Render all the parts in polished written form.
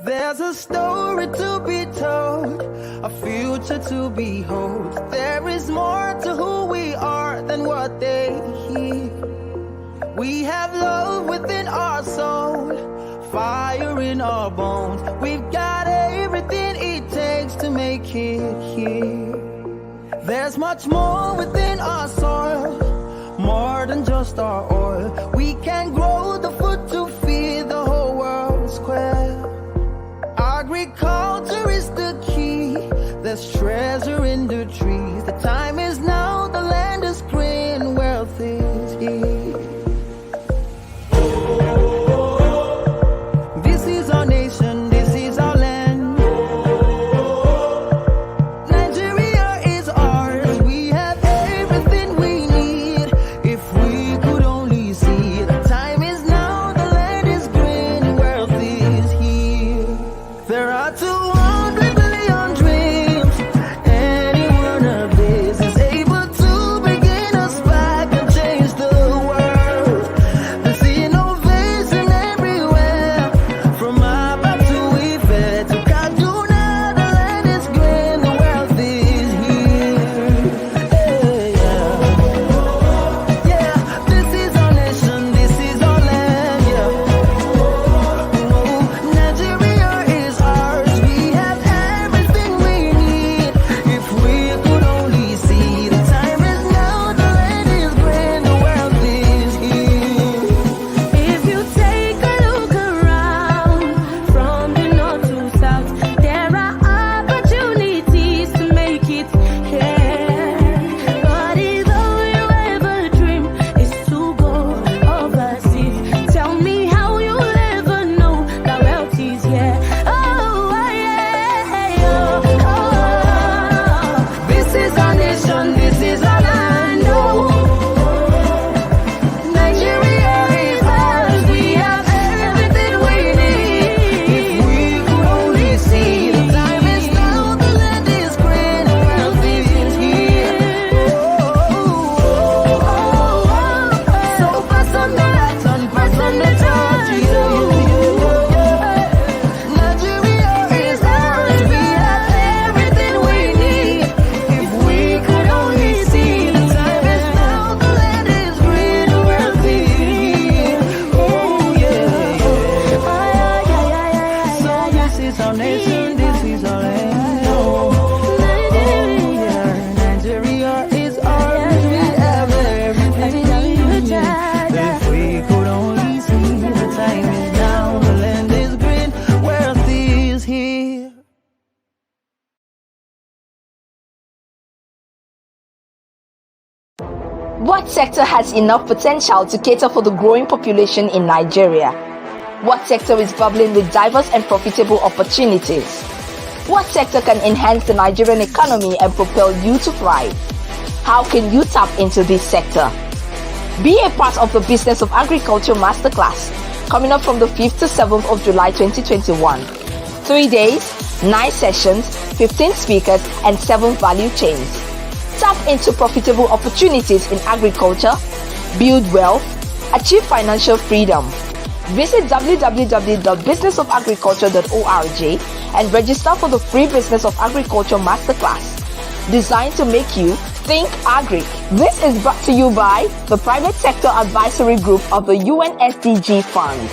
There's a story to be told, a future to behold. There is more to who we are than what they hear. We have love within our soul, fire in our bones. We've got everything it takes to make it here. There's much more within our soil, more than just our oil. We can grow the food to feed the whole world square. Agriculture is the key. There's treasure in the trees. The time is now, the land is green, wealth is here. This is our nation, this is our land. Nigeria is ours. We have everything we need. If we could only see, the time is now, the land is green, wealth is here. There are 200 billion dreams. Anyone of this is able to begin us back and change the world. There's innovation everywhere, from Abba to Ife to Kaduna. The land is green, the wealth is here. Yeah, this is our nation, this is our land. Nigeria is ours. We have everything we need. If we could only see, the time is now, the land is green, the wealth is here. If you take a look around from the north to south, there are opportunities to make it here. But if all you ever dream is to go overseas, tell me how you'll ever know that wealth is here. Oh, yeah, oh. This is our nation, this is our land. Oh, Nigeria is ours. We have everything we need. If we could only see, the time is now, the land is green, the wealth is here. So pass on the baton, pass on the torch. Nigeria is ours. We have everything we need. If we could only see, the time is now, the land is green, the wealth is here. Oh yeah. So this is our nation, this is our land. Oh yeah, Nigeria is ours. We have everything we need. If we could only see, the time is now, the land is green, wealth is here. What sector has enough potential to cater for the growing population in Nigeria? What sector is bubbling with diverse and profitable opportunities? What sector can enhance the Nigerian economy and propel you to thrive? How can you tap into this sector? Be a part of the Business of Agriculture Masterclass, coming up from the 5th to 7th of July 2021. 3 days, 9 sessions, 15 speakers, and 7 value chains. Tap into profitable opportunities in agriculture, build wealth, achieve financial freedom. Visit www.businessofagriculture.org and register for the free Business of Agriculture Masterclass, designed to make you think agri. This is brought to you by the Private Sector Advisory Group of the UN SDG Fund.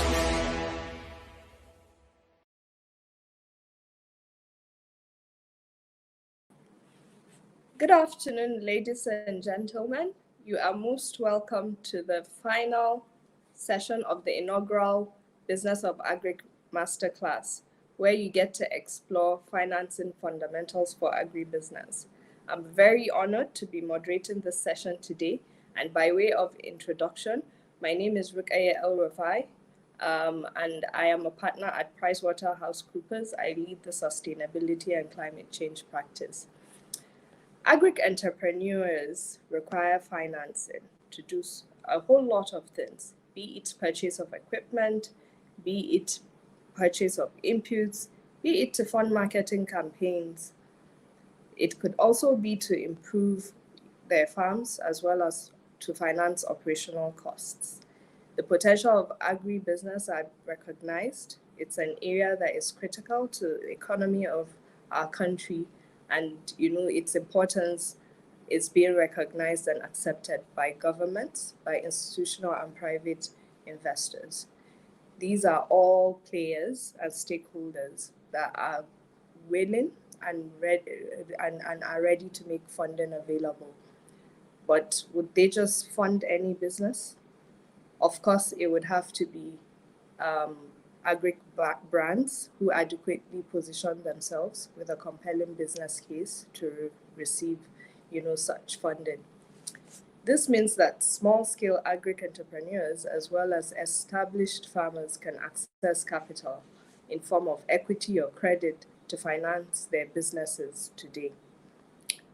Good afternoon, ladies and gentlemen. You are most welcome to the final session of the inaugural Business of Agri Masterclass, where you get to explore financing fundamentals for agribusiness. I'm very honored to be moderating this session today. And by way of introduction, my name is Rukaya El Rafai, and I am a partner at PricewaterhouseCoopers. I lead the sustainability and climate change practice. Agri entrepreneurs require financing to do a whole lot of things, be it purchase of equipment, be it purchase of inputs, be it to fund marketing campaigns. It could also be to improve their farms as well as to finance operational costs. The potential of agribusiness are recognized It's an area that is critical to the economy of our country, and its importance is being recognized and accepted by governments, by institutional and private investors. These are all players and stakeholders that are willing and are ready to make funding available. But would they just fund any business? Of course, it would have to be agri brands who adequately position themselves with a compelling business case to receive, such funding. This means that small-scale agri entrepreneurs as well as established farmers can access capital in form of equity or credit to finance their businesses today.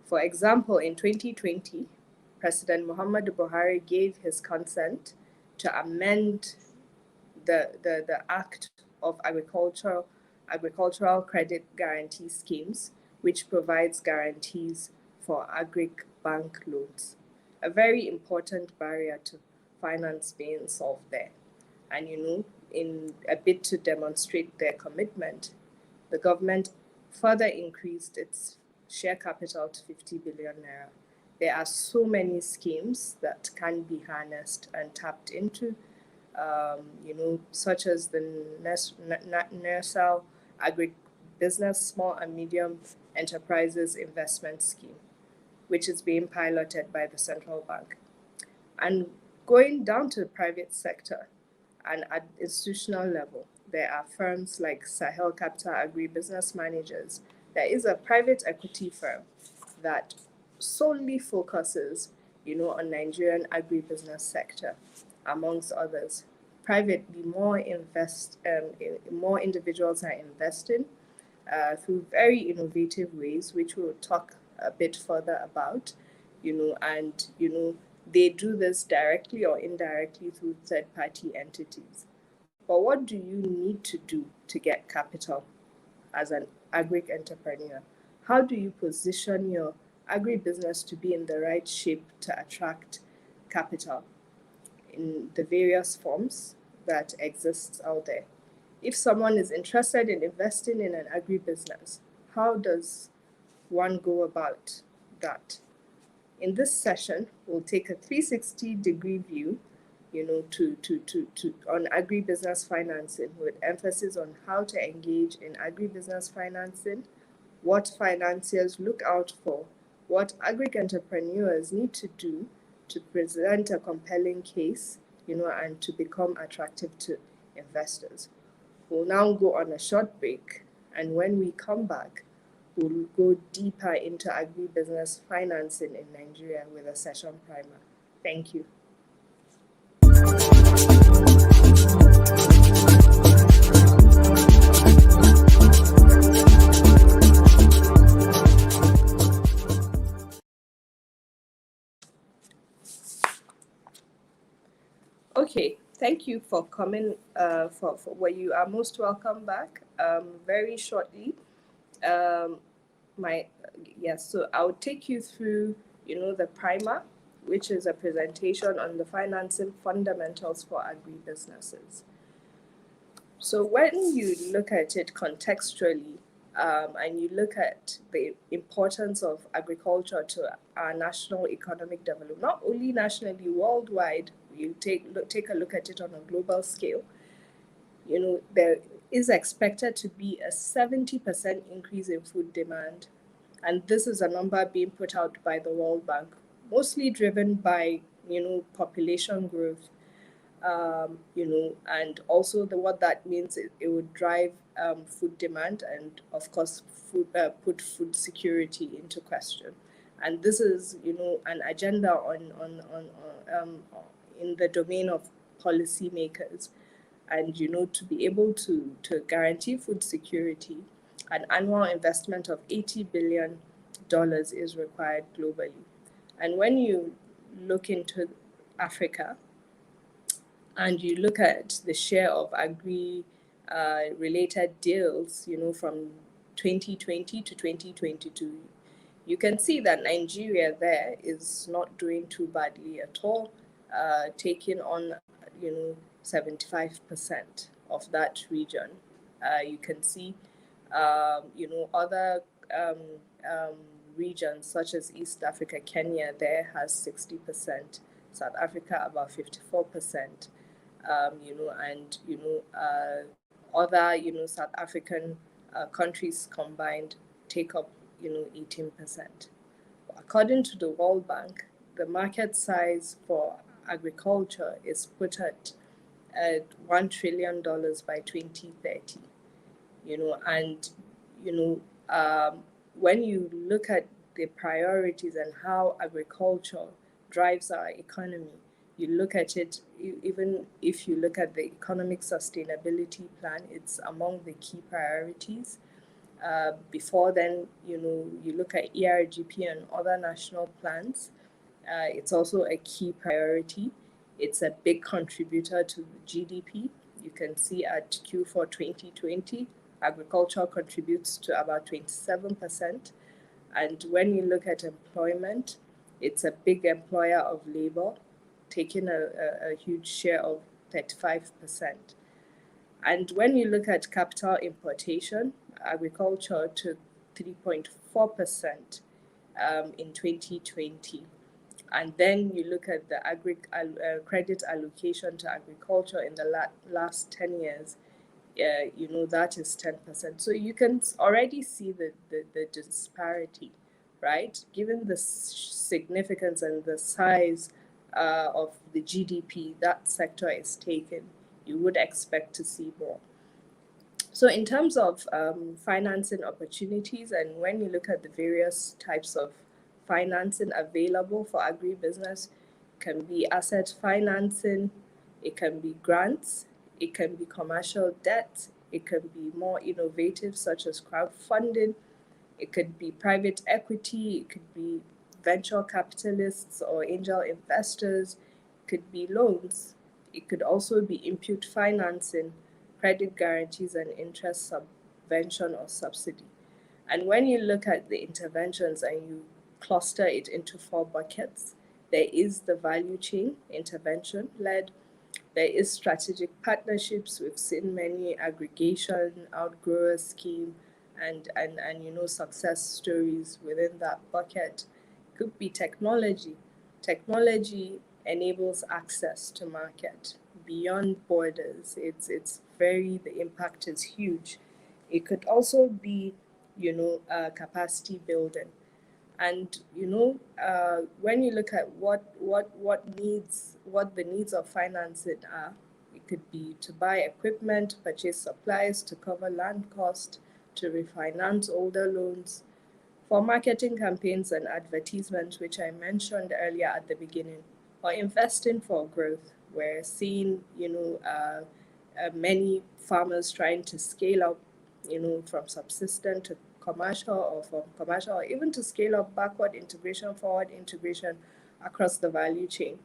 For example, in 2020, President Muhammadu Buhari gave his consent to amend the Act of Agricultural Credit Guarantee Schemes, which provides guarantees for agri-bank loans. A very important barrier to finance being solved there. And in a bid to demonstrate their commitment, the government further increased its share capital to 50 billion naira. There are so many schemes that can be harnessed and tapped into, such as the NERSAL Agribusiness Small and Medium Enterprises Investment Scheme, which is being piloted by the central bank. And going down to the private sector and at institutional level, there are firms like Sahel Capital Agribusiness Managers. There is a private equity firm that solely focuses, on Nigerian agribusiness sector, amongst others. Privately, more individuals are investing through very innovative ways, which we'll talk a bit further about, and they do this directly or indirectly through third-party entities. But what do you need to do to get capital as an agri entrepreneur? How do you position your agribusiness to be in the right shape to attract capital in the various forms that exists out there? If someone is interested in investing in an agribusiness, how does one go about that? In this session, we'll take a 360-degree view, on agribusiness financing, with emphasis on how to engage in agribusiness financing, what financiers look out for, what agri entrepreneurs need to do to present a compelling case, and to become attractive to investors. We'll now go on a short break, and when we come back, we'll go deeper into agribusiness financing in Nigeria with a session primer. Thank you. Okay, thank you for coming. For where you are most welcome back. Very shortly, so I'll take you through, the primer, which is a presentation on the financing fundamentals for agribusinesses. So when you look at it contextually, and you look at the importance of agriculture to our national economic development, not only nationally, worldwide, you take a look at it on a global scale, there is expected to be a 70% increase in food demand. And this is a number being put out by the World Bank, mostly driven by, population growth, and also what that means, it would drive food demand and, of course, put food security into question. And this is, an agenda in the domain of policymakers. And, to be able to guarantee food security, an annual investment of $80 billion is required globally. And when you look into Africa, and you look at the share of agri-related deals, from 2020 to 2022, you can see that Nigeria there is not doing too badly at all, taking on, 75% of that region You can see, other regions such as East Africa, Kenya, there has 60%, South Africa about 54%, and other South African countries combined take up 18%. According to the World Bank, the market size for agriculture is put at $1 trillion by 2030. And when you look at the priorities and how agriculture drives our economy, you look at it, even if you look at the economic sustainability plan, it's among the key priorities. Before then, you look at ERGP and other national plans. It's also a key priority. It's a big contributor to GDP. You can see at Q4 2020, agriculture contributes to about 27%. And when you look at employment, it's a big employer of labor, taking a huge share of 35%. And when you look at capital importation, agriculture took 3.4% in 2020. And then you look at the credit allocation to agriculture in the last 10 years, that is 10%. So you can already see the disparity, right? Given the significance and the size of the GDP that sector is taking, you would expect to see more. So in terms of financing opportunities, and when you look at the various types of financing available for agribusiness, it can be asset financing, it can be grants, it can be commercial debt, it can be more innovative such as crowdfunding, it could be private equity, it could be venture capitalists or angel investors, it could be loans, it could also be input financing, credit guarantees, and interest subvention or subsidy. And when you look at the interventions and you cluster it into 4 buckets, there is the value chain intervention led, there is strategic partnerships. We've seen many aggregation, outgrower scheme, and success stories within that bucket. Could be technology. Technology enables access to market beyond borders. The impact is huge. It could also be, capacity building. And when you look at what the needs of financing are, it could be to buy equipment, purchase supplies, to cover land cost, to refinance older loans, for marketing campaigns and advertisements, which I mentioned earlier at the beginning, or investing for growth. We're seeing many farmers trying to scale up, from subsistence to commercial, or from commercial, or even to scale up backward integration, forward integration across the value chain.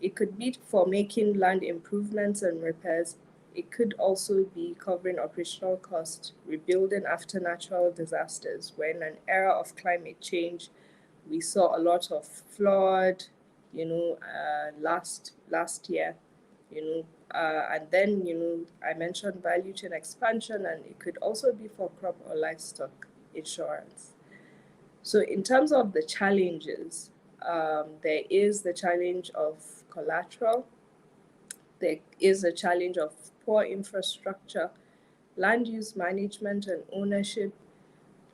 It could be for making land improvements and repairs. It could also be covering operational costs, rebuilding after natural disasters. We're in an era of climate change. We saw a lot of flood, last year, and then, I mentioned value chain expansion, and it could also be for crop or livestock insurance. So in terms of the challenges, there is the challenge of collateral, there is a challenge of poor infrastructure, land use management and ownership,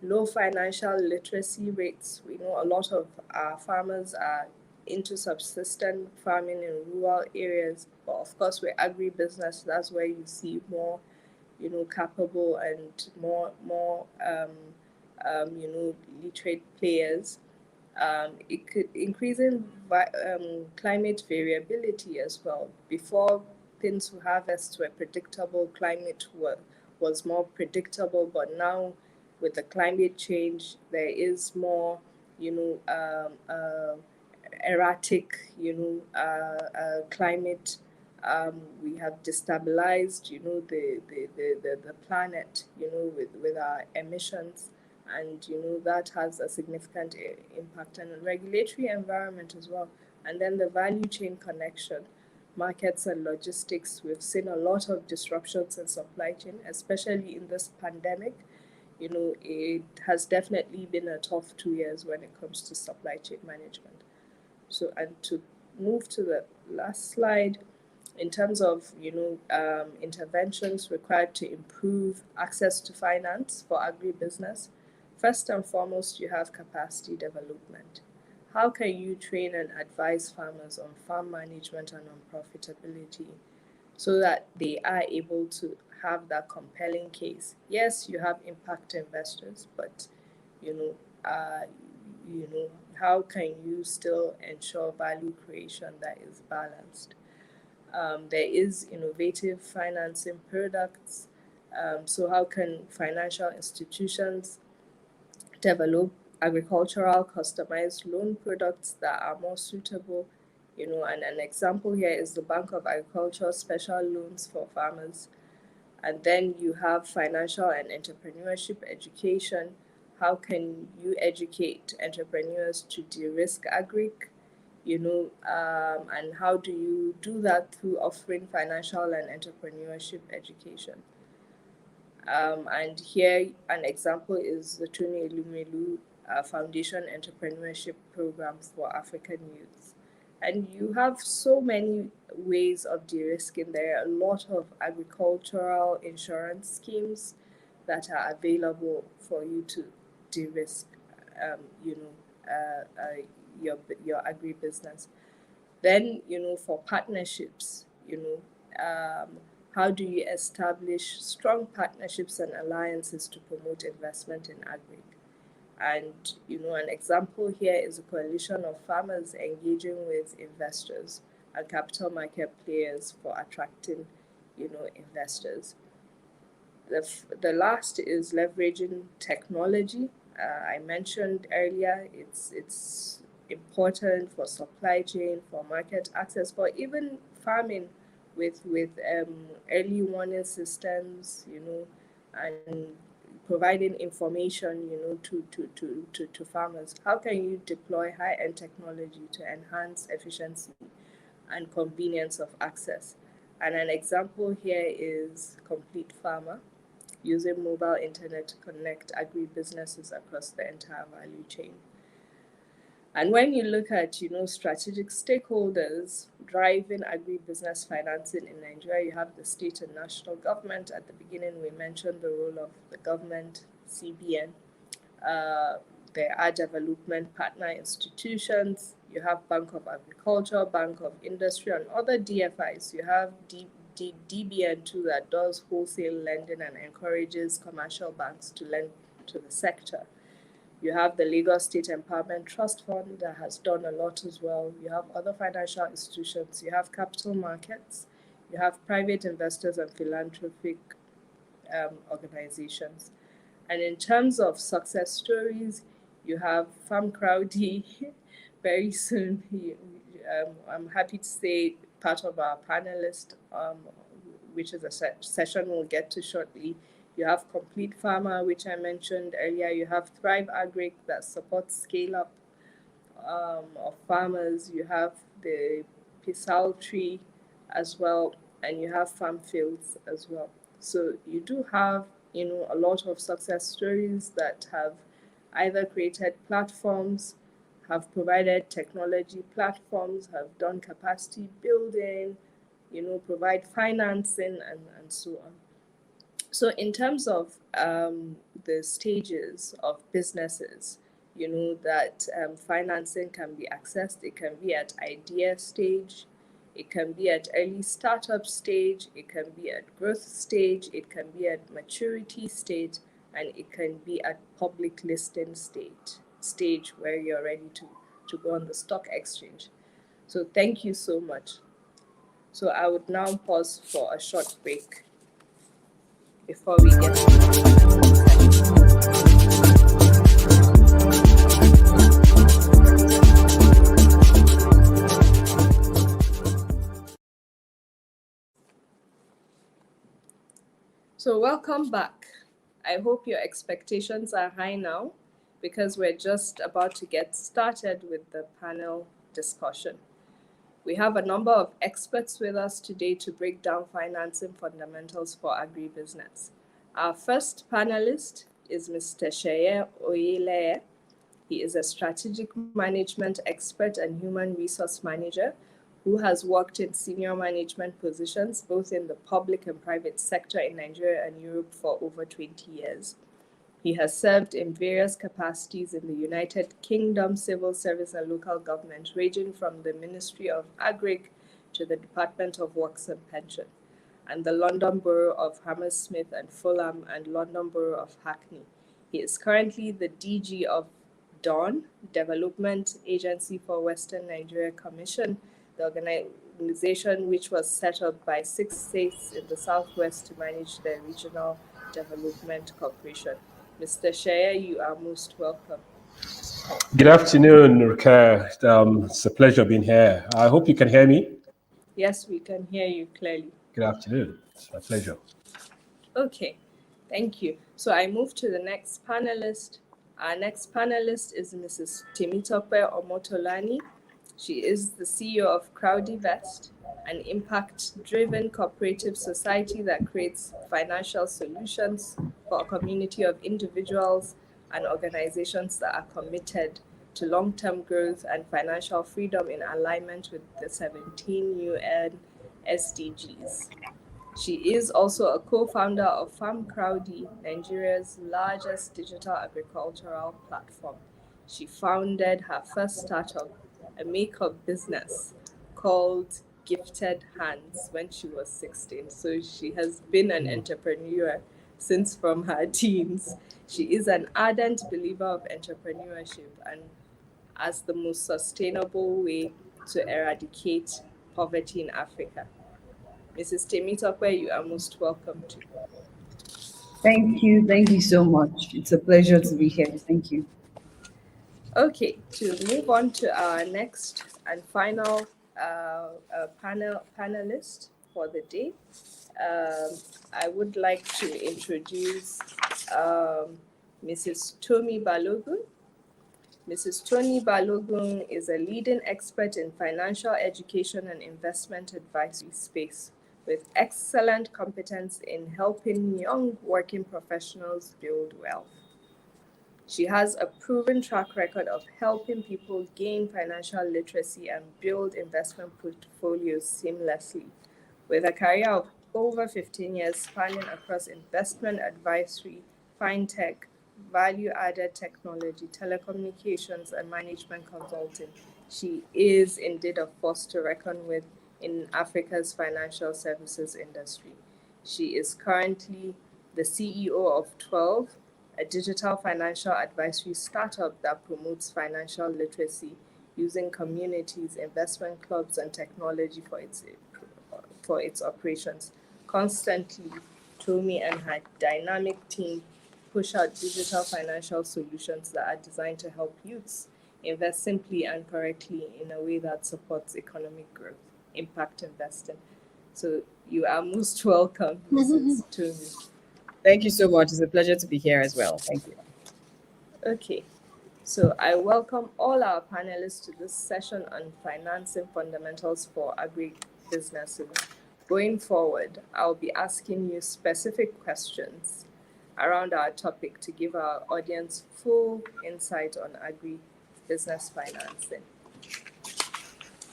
low financial literacy rates. We know a lot of our farmers are into subsistence farming in rural areas, but of course we're agribusiness. That's where you see more, capable and more literate players. It could increasing climate variability as well. Before, things to harvest were predictable, climate was more predictable, but now with the climate change, there is more, erratic, climate. We have destabilized, the planet, with our emissions, and that has a significant impact on the regulatory environment as well. And then the value chain connection. markets and logistics. We've seen a lot of disruptions in supply chain, especially in this pandemic. It has definitely been a tough 2 years when it comes to supply chain management. So, and to move to the last slide, in terms of interventions required to improve access to finance for agribusiness, first and foremost, you have capacity development. How can you train and advise farmers on farm management and on profitability so that they are able to have that compelling case? Yes, you have impact investors, but how can you still ensure value creation that is balanced? There is innovative financing products. So how can financial institutions develop agricultural customized loan products that are more suitable? And an example here is the Bank of Agriculture special loans for farmers. And then you have financial and entrepreneurship education. How can you educate entrepreneurs to de-risk agri? And how do you do that through offering financial and entrepreneurship education? And here, an example is the Tumi Elumelu Foundation Entrepreneurship Program for African youths. And you have so many ways of de-risking. There are a lot of agricultural insurance schemes that are available for you to de-risk, your agribusiness. Then, for partnerships, how do you establish strong partnerships and alliances to promote investment in agri? And, an example here is a coalition of farmers engaging with investors and capital market players for attracting, investors. The last is leveraging technology. I mentioned earlier, it's important for supply chain, for market access, for even farming with early warning systems, and providing information, to farmers. How can you deploy high-end technology to enhance efficiency and convenience of access? And an example here is Complete Farmer, using mobile internet to connect agri-businesses across the entire value chain. And when you look at, strategic stakeholders driving agribusiness financing in Nigeria, you have the state and national government. At the beginning, we mentioned the role of the government, CBN. There are development partner institutions. You have Bank of Agriculture, Bank of Industry, and other DFIs. You have DBN too, that does wholesale lending and encourages commercial banks to lend to the sector. You have the Lagos State Empowerment Trust Fund that has done a lot as well. You have other financial institutions. You have capital markets. You have private investors and philanthropic organizations. And in terms of success stories, you have Farm Crowdy. Very soon, I'm happy to say part of our panelist, which is a session we'll get to shortly. You have Complete Farmer, which I mentioned earlier. You have Thrive Agri that supports scale-up of farmers. You have the Pisal Tree as well, and you have Farm Fields as well. So you do have, a lot of success stories that have either created platforms, have provided technology platforms, have done capacity building, provide financing, and so on. So in terms of the stages of businesses, that financing can be accessed. It can be at idea stage, it can be at early startup stage, it can be at growth stage, it can be at maturity stage, and it can be at public listing stage where you're ready to go on the stock exchange. So thank you so much. So I would now pause for a short break before we get So welcome back. I hope your expectations are high now, because we're just about to get started with the panel discussion. We have a number of experts with us today to break down financing fundamentals for agribusiness. Our first panelist is Mr. Sheye Oyeleye. He is a strategic management expert and human resource manager who has worked in senior management positions both in the public and private sector in Nigeria and Europe for over 20 years. He has served in various capacities in the United Kingdom civil service and local government, ranging from the Ministry of Agri to the Department of Works and Pension, and the London Borough of Hammersmith and Fulham and London Borough of Hackney. He is currently the DG of DAWN, Development Agency for Western Nigeria Commission, the organization which was set up by 6 states in the southwest to manage the regional development corporation. Mr. Sheye, you are most welcome. Good afternoon, Ruka. It's a pleasure being here. I hope you can hear me. Yes, we can hear you clearly. Good afternoon. It's my pleasure. Okay, thank you. So I move to the next panelist. Our next panelist is Mrs. Timi Omotolani. She is the CEO of CrowdyVest, an impact-driven cooperative society that creates financial solutions for a community of individuals and organizations that are committed to long-term growth and financial freedom in alignment with the 17 UN SDGs. She is also a co-founder of Farm Crowdy, Nigeria's largest digital agricultural platform. She founded her first startup, a makeup business called Gifted Hands, when she was 16. So she has been an entrepreneur since from her teens. She is an ardent believer of entrepreneurship and as the most sustainable way to eradicate poverty in Africa. Mrs. Temitope, you are most welcome to. Thank you so much. It's a pleasure to be here. Thank you. Okay, to move on to our next and final panelist for the day, I would like to introduce Mrs. Timi Balogun. Mrs. Timi Balogun is a leading expert in financial education and investment advisory space with excellent competence in helping young working professionals build wealth. She has a proven track record of helping people gain financial literacy and build investment portfolios seamlessly, with a career of over 15 years spanning across investment advisory, fintech, value-added technology, telecommunications, and management consulting. She is indeed a force to reckon with in Africa's financial services industry. She is currently the CEO of 12, a digital financial advisory startup that promotes financial literacy using communities, investment clubs, and technology for its operations. Constantly, Timi and her dynamic team push out digital financial solutions that are designed to help youths invest simply and correctly in a way that supports economic growth, impact investing. So you are most welcome, Mrs. Timi. Thank you so much. It's a pleasure to be here as well. Thank you. Okay, so I welcome all our panelists to this session on financing fundamentals for agri-businesses. Going forward, I'll be asking you specific questions around our topic to give our audience full insight on agri-business financing.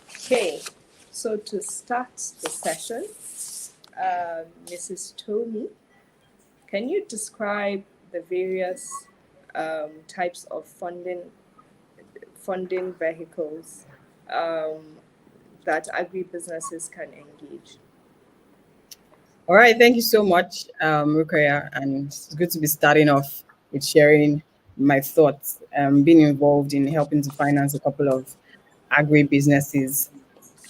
Okay, so to start the session, Mrs. Timi, can you describe the various types of funding vehicles that agribusinesses can engage? All right. Thank you so much, Rukaya. And it's good to be starting off with sharing my thoughts, being involved in helping to finance a couple of agri-businesses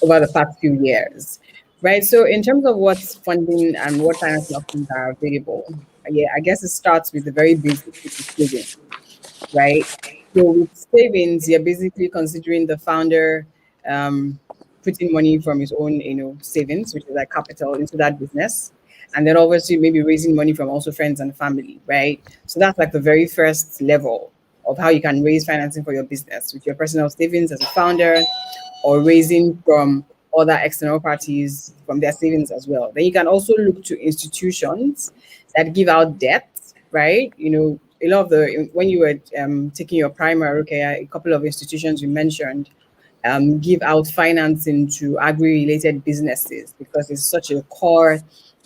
over the past few years. Right. So in terms of what's funding and what financing options are available, I guess it starts with the very basic, which is savings, right? So with savings, you're basically considering the founder putting money from his own, savings, which is like capital, into that business. And then obviously maybe raising money from also friends and family, right? So that's like the very first level of how you can raise financing for your business with your personal savings as a founder, or raising from other external parties from their savings as well. Then you can also look to institutions that give out debt, right? A lot of when you were taking your primer, okay, a couple of institutions you mentioned give out financing to agri-related businesses because it's such a core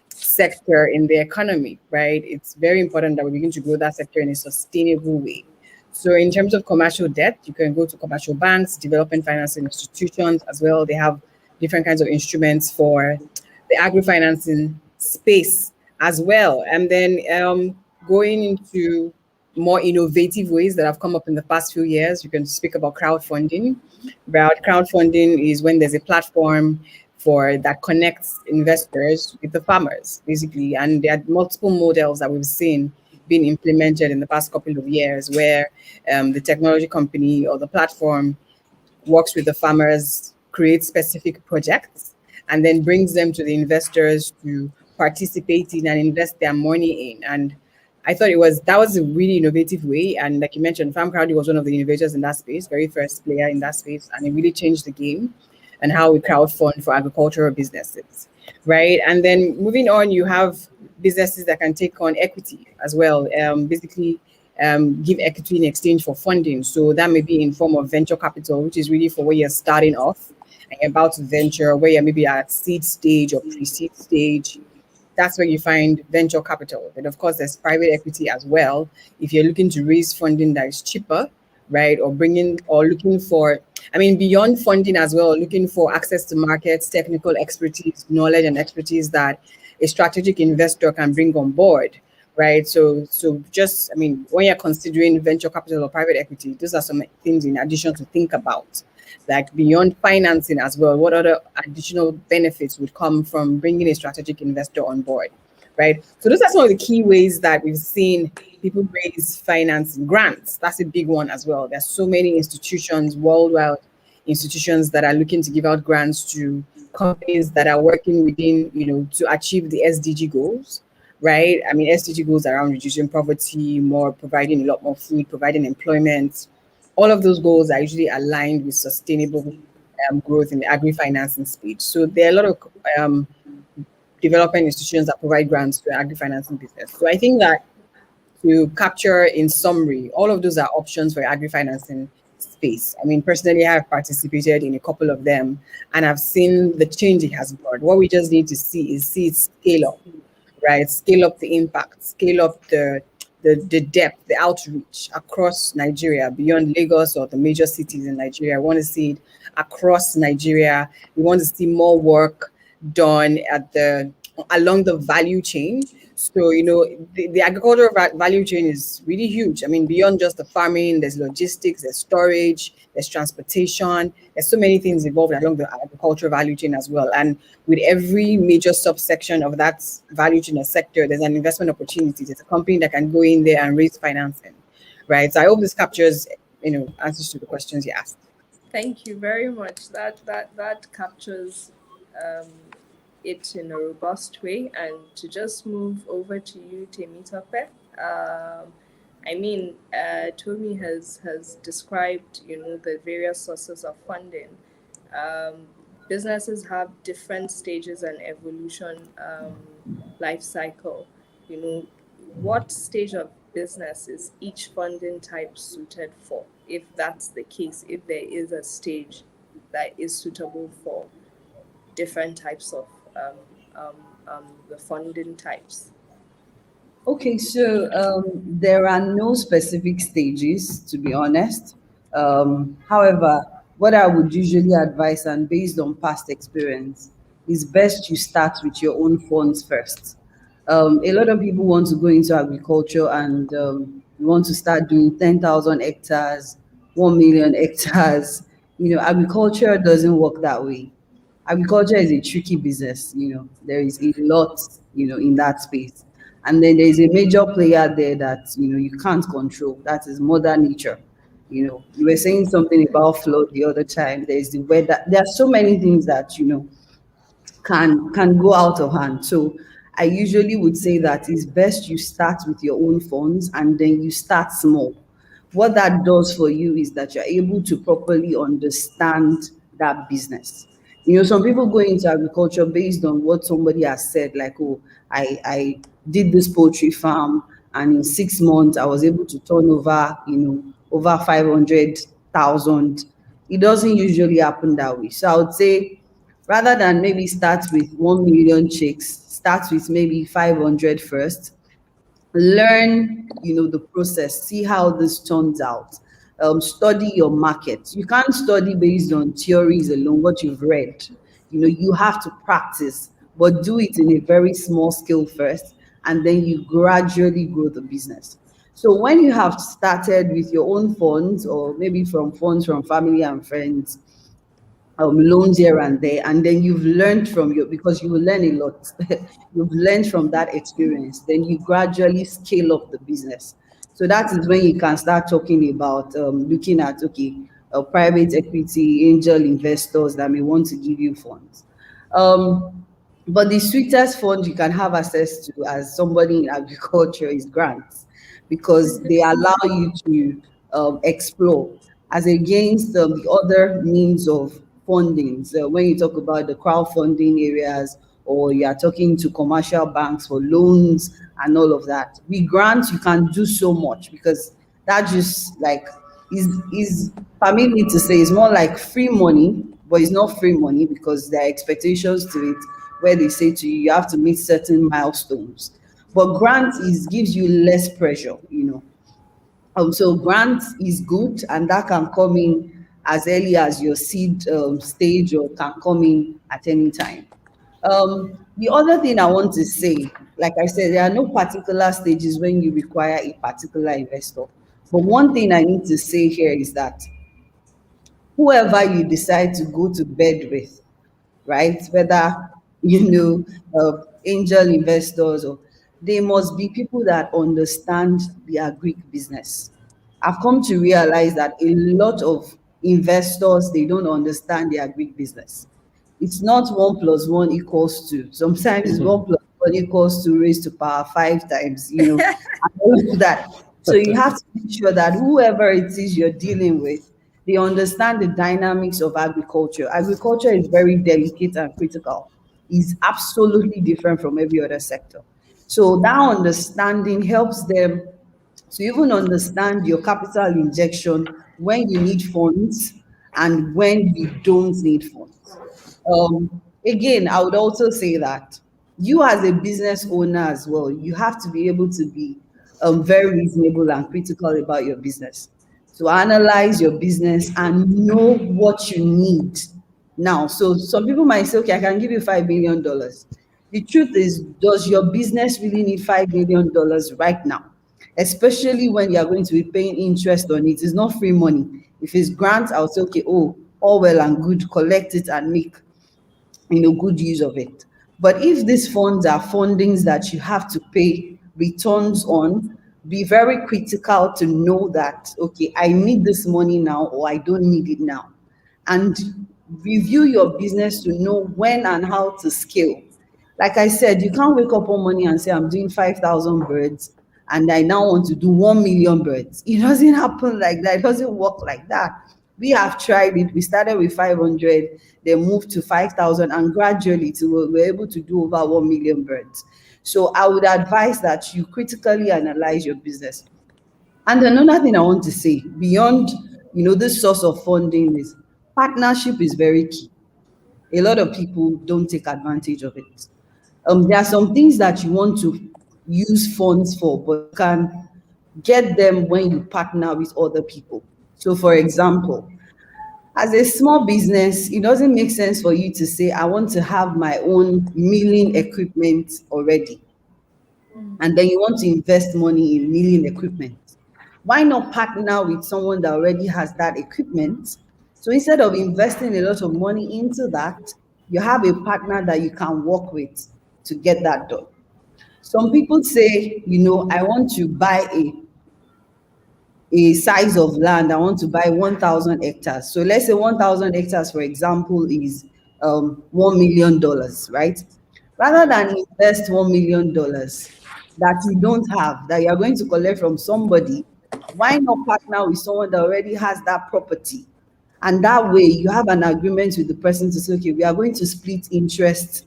sector in the economy, right? It's very important that we begin to grow that sector in a sustainable way. So in terms of commercial debt, you can go to commercial banks, development financing institutions as well. They have different kinds of instruments for the agri-financing space as well. And then going into more innovative ways that have come up in the past few years, you can speak about crowdfunding. Crowdfunding is when there's a platform for that connects investors with the farmers, basically. And there are multiple models that we've seen being implemented in the past couple of years where the technology company or the platform works with the farmers, creates specific projects, and then brings them to the investors to participate in and invest their money in. And I thought that was a really innovative way. And like you mentioned, Farm Crowdy was one of the innovators in that space, very first player in that space, and it really changed the game and how we crowdfund for agricultural businesses, right? And then moving on, you have businesses that can take on equity as well, basically give equity in exchange for funding. So that may be in form of venture capital, which is really for where you're starting off and you're about to venture, where you're maybe at seed stage or pre-seed stage. That's where you find venture capital. But of course, there's private equity as well. If you're looking to raise funding that is cheaper, right? Or looking for, beyond funding as well, looking for access to markets, technical expertise, knowledge and expertise that a strategic investor can bring on board, right? So just, when you're considering venture capital or private equity, those are some things in addition to think about. Like beyond financing as well, what other additional benefits would come from bringing a strategic investor on board, right? So those are some of the key ways that we've seen people raise financing. Grants, that's a big one as well. There's so many institutions, worldwide institutions that are looking to give out grants to companies that are working within, to achieve the SDG goals, right? SDG goals around reducing poverty, providing a lot more food, providing employment. All of those goals are usually aligned with sustainable growth in the agri-financing space. So there are a lot of development institutions that provide grants to agri-financing business. So I think that to capture in summary, all of those are options for agri-financing space. Personally, I have participated in a couple of them and I've seen the change it has brought. What we just need to see it scale up, right? Scale up the impact, scale up the depth, the outreach across Nigeria, beyond Lagos or the major cities in Nigeria. I want to see it across Nigeria. We want to see more work done along the value chain. So, the agricultural value chain is really huge. Beyond just the farming, there's logistics, there's storage, there's transportation. There's so many things involved along the agricultural value chain as well. And with every major subsection of that value chain or sector, there's an investment opportunity. There's a company that can go in there and raise financing, right? So I hope this captures, answers to the questions you asked. Thank you very much. That captures it in a robust way. And to just move over to you, Timi. Tomi has described, the various sources of funding. Businesses have different stages and evolution life cycle. What stage of business is each funding type suited for? If that's the case, if there is a stage that is suitable for different types of the funding types. Okay, so there are no specific stages, to be honest. However, what I would usually advise, and based on past experience, is best you start with your own funds first. A lot of people want to go into agriculture and you want to start doing 10,000 hectares, 1 million hectares. Agriculture doesn't work that way. Agriculture is a tricky business. There is a lot, in that space. And then there's a major player there that, you can't control. That is Mother Nature. You were saying something about flood the other time. There's the weather. There are so many things that, can go out of hand. So I usually would say that it's best you start with your own funds and then you start small. what that does for you is that you're able to properly understand that business. You know, some people go into agriculture based on what somebody has said, like, oh, I did this poultry farm, and in 6 months I was able to turn over, over 500,000. It doesn't usually happen that way. So I would say, rather than maybe start with 1 million chicks, start with maybe 500 first. Learn, the process, see how this turns out. Study your market. You can't study based on theories alone, what you've read. You have to practice, but do it in a very small scale first, and then you gradually grow the business. So when you have started with your own funds, or maybe from funds from family and friends, loans here and there, and then you've learned from your, because you will learn a lot. You've learned from that experience, then you gradually scale up the business. So that is when you can start talking about looking at, okay, private equity, angel investors that may want to give you funds. But the sweetest fund you can have access to as somebody in agriculture is grants, because they allow you to explore, as against the other means of funding. So when you talk about the crowdfunding areas, or you are talking to commercial banks for loans and all of that, with grants you can do so much, because that just like is permit me to say, it's more like free money, but it's not free money, because there are expectations to it, where they say to you, you have to meet certain milestones. But grant is gives you less pressure. So grant is good, and that can come in as early as your seed stage, or can come in at any time. The other thing I want to say, like I said, there are no particular stages when you require a particular investor. But one thing I need to say here is that whoever you decide to go to bed with, right? Whether angel investors, or they must be people that understand the agri business. I've come to realize that a lot of investors, they don't understand the agri business. It's not 1 + 1 = 2. Sometimes it's 1 + 1 = raised to power 5 times, and all of that. So you have to make sure that whoever it is you're dealing with, they understand the dynamics of agriculture. Agriculture is very delicate and critical. It's absolutely different from every other sector. So that understanding helps them to even understand your capital injection, when you need funds and when you don't need funds. Again, I would also say that you, as a business owner as well, you have to be able to be very reasonable and critical about your business, to analyze your business and know what you need now. So some people might say, okay, I can give you $5 million. The truth is, does your business really need $5 million right now? Especially when you are going to be paying interest on it. It's not free money. If it's grant, I'll say, okay, oh, all well and good, collect it and make good use of it. But if these funds are fundings that you have to pay returns on, be very critical to know that, okay, I need this money now, or I don't need it now. And review your business to know when and how to scale. Like I said, you can't wake up one morning and say, I'm doing 5,000 birds, and I now want to do 1 million birds. It doesn't happen like that. It doesn't work like that. We have tried it. We started with 500, then moved to 5,000, and gradually we're able to do over 1 million birds. So I would advise that you critically analyze your business. And another thing I want to say, beyond this source of funding, is partnership is very key. A lot of people don't take advantage of it. There are some things that you want to use funds for, but you can get them when you partner with other people. So, for example, as a small business, it doesn't make sense for you to say, I want to have my own milling equipment already, and then you want to invest money in milling equipment. Why not partner with someone that already has that equipment? So instead of investing a lot of money into that, you have a partner that you can work with to get that done. Some people say, I want to buy a size of land. I want to buy 1,000 hectares. So let's say 1,000 hectares, for example, is $1 million, right? Rather than invest $1 million that you don't have, that you're going to collect from somebody, Why not partner with someone that already has that property? And that way you have an agreement with the person to say, okay, we are going to split interest,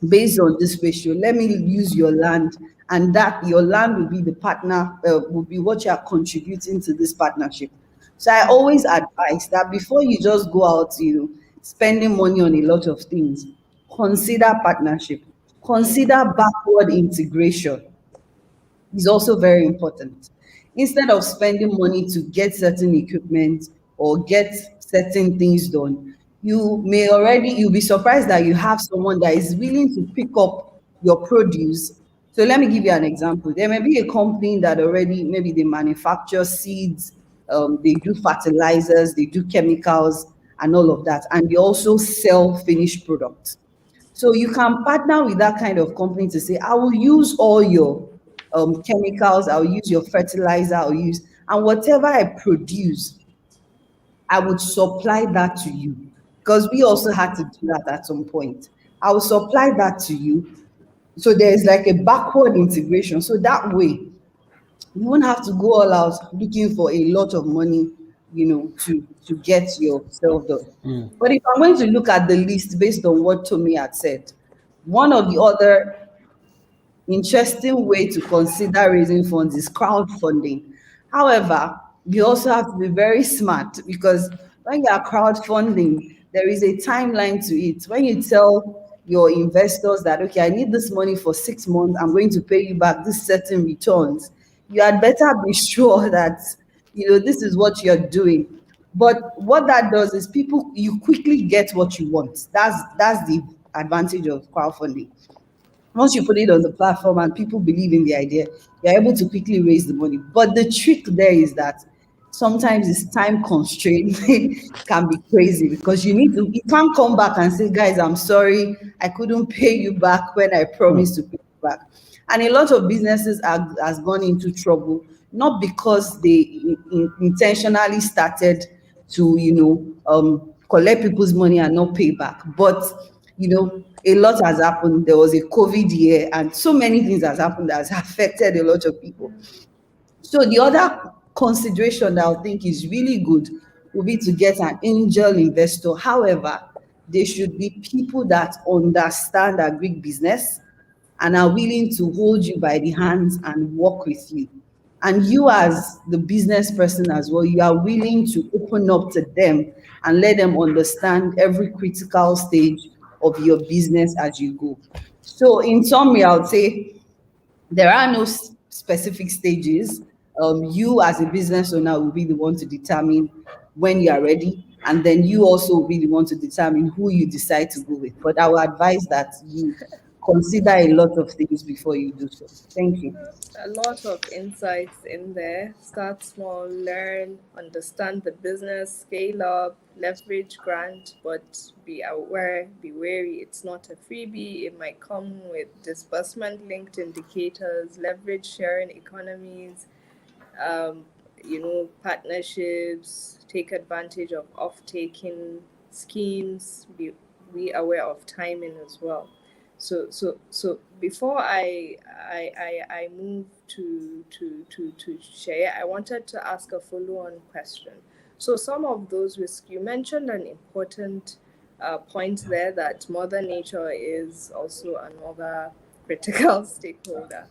based on this ratio. Let me use your land, and that your land will be the partner, will be what you are contributing to this partnership. So I always advise that before you just go out, spending money on a lot of things, consider partnership, consider backward integration is also very important. Instead of spending money to get certain equipment or get certain things done, you'll be surprised that you have someone that is willing to pick up your produce. So let me give you an example. There may be a company that already, maybe they manufacture seeds, they do fertilizers, they do chemicals and all of that, and they also sell finished products. So you can partner with that kind of company to say, I will use all your chemicals, I'll use your fertilizer, and whatever I produce, I would supply that to you. Because we also had to do that at some point. I will supply that to you. So there's like a backward integration. So that way, you won't have to go all out looking for a lot of money, to get yourself done. But if I'm going to look at the list based on what Tommy had said, one of the other interesting way to consider raising funds is crowdfunding. However, you also have to be very smart, because when you are crowdfunding, there is a timeline to it. When you tell your investors that, okay, I need this money for 6 months, I'm going to pay you back this certain returns, you had better be sure that this is what you're doing. But what that does is you quickly get what you want. That's the advantage of crowdfunding. Once you put it on the platform and people believe in the idea, you're able to quickly raise the money. But the trick there is that sometimes it's time constrained. It can be crazy, because you can't come back and say, guys, I'm sorry, I couldn't pay you back when I promised to pay you back. And a lot of businesses has gone into trouble, not because they intentionally started to, collect people's money and not pay back, but a lot has happened. There was a COVID year, and so many things has happened that has affected a lot of people. So the other consideration that I think is really good would be to get an angel investor. However, they should be people that understand agribusiness and are willing to hold you by the hands and work with you. And you, as the business person as well, you are willing to open up to them and let them understand every critical stage of your business as you go. So in summary, I would say there are no specific stages. You as a business owner will be the one to determine when you are ready, and then you also will be the one to determine who you decide to go with. But I will advise that you consider a lot of things before you do so. Thank you. A lot of insights in there. Start small, learn, understand the business, scale up, leverage grant, but be aware, be wary. It's not a freebie. It might come with disbursement linked indicators, leverage sharing economies, partnerships, take advantage of off-taking schemes, be aware of timing as well. So before I move to share, I wanted to ask a follow-on question. So some of those risks, you mentioned an important point there, that Mother Nature is also another critical stakeholder.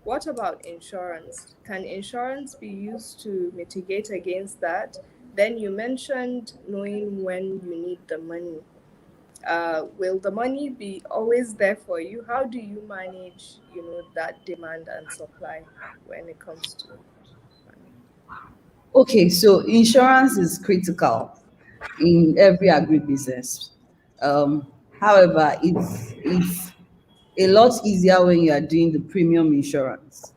What about insurance? Can insurance be used to mitigate against that? Then you mentioned knowing when you need the money. Will the money be always there for you? How do you manage, that demand and supply when it comes to money? Okay, so insurance is critical in every agribusiness. However, it's a lot easier when you are doing the premium insurance.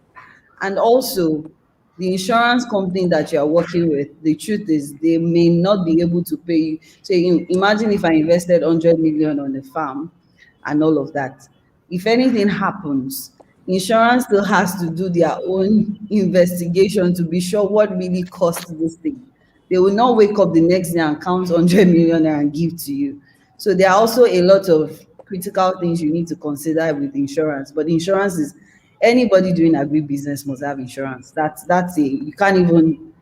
And also, the insurance company that you are working with, the truth is they may not be able to pay you. So imagine if I invested 100 million on a farm and all of that. If anything happens, insurance still has to do their own investigation to be sure what really cost this thing. They will not wake up the next day and count 100 million and give to you. So there are also a lot of critical things you need to consider with insurance. But insurance is Anybody doing agribusiness must have insurance. That's a you can't even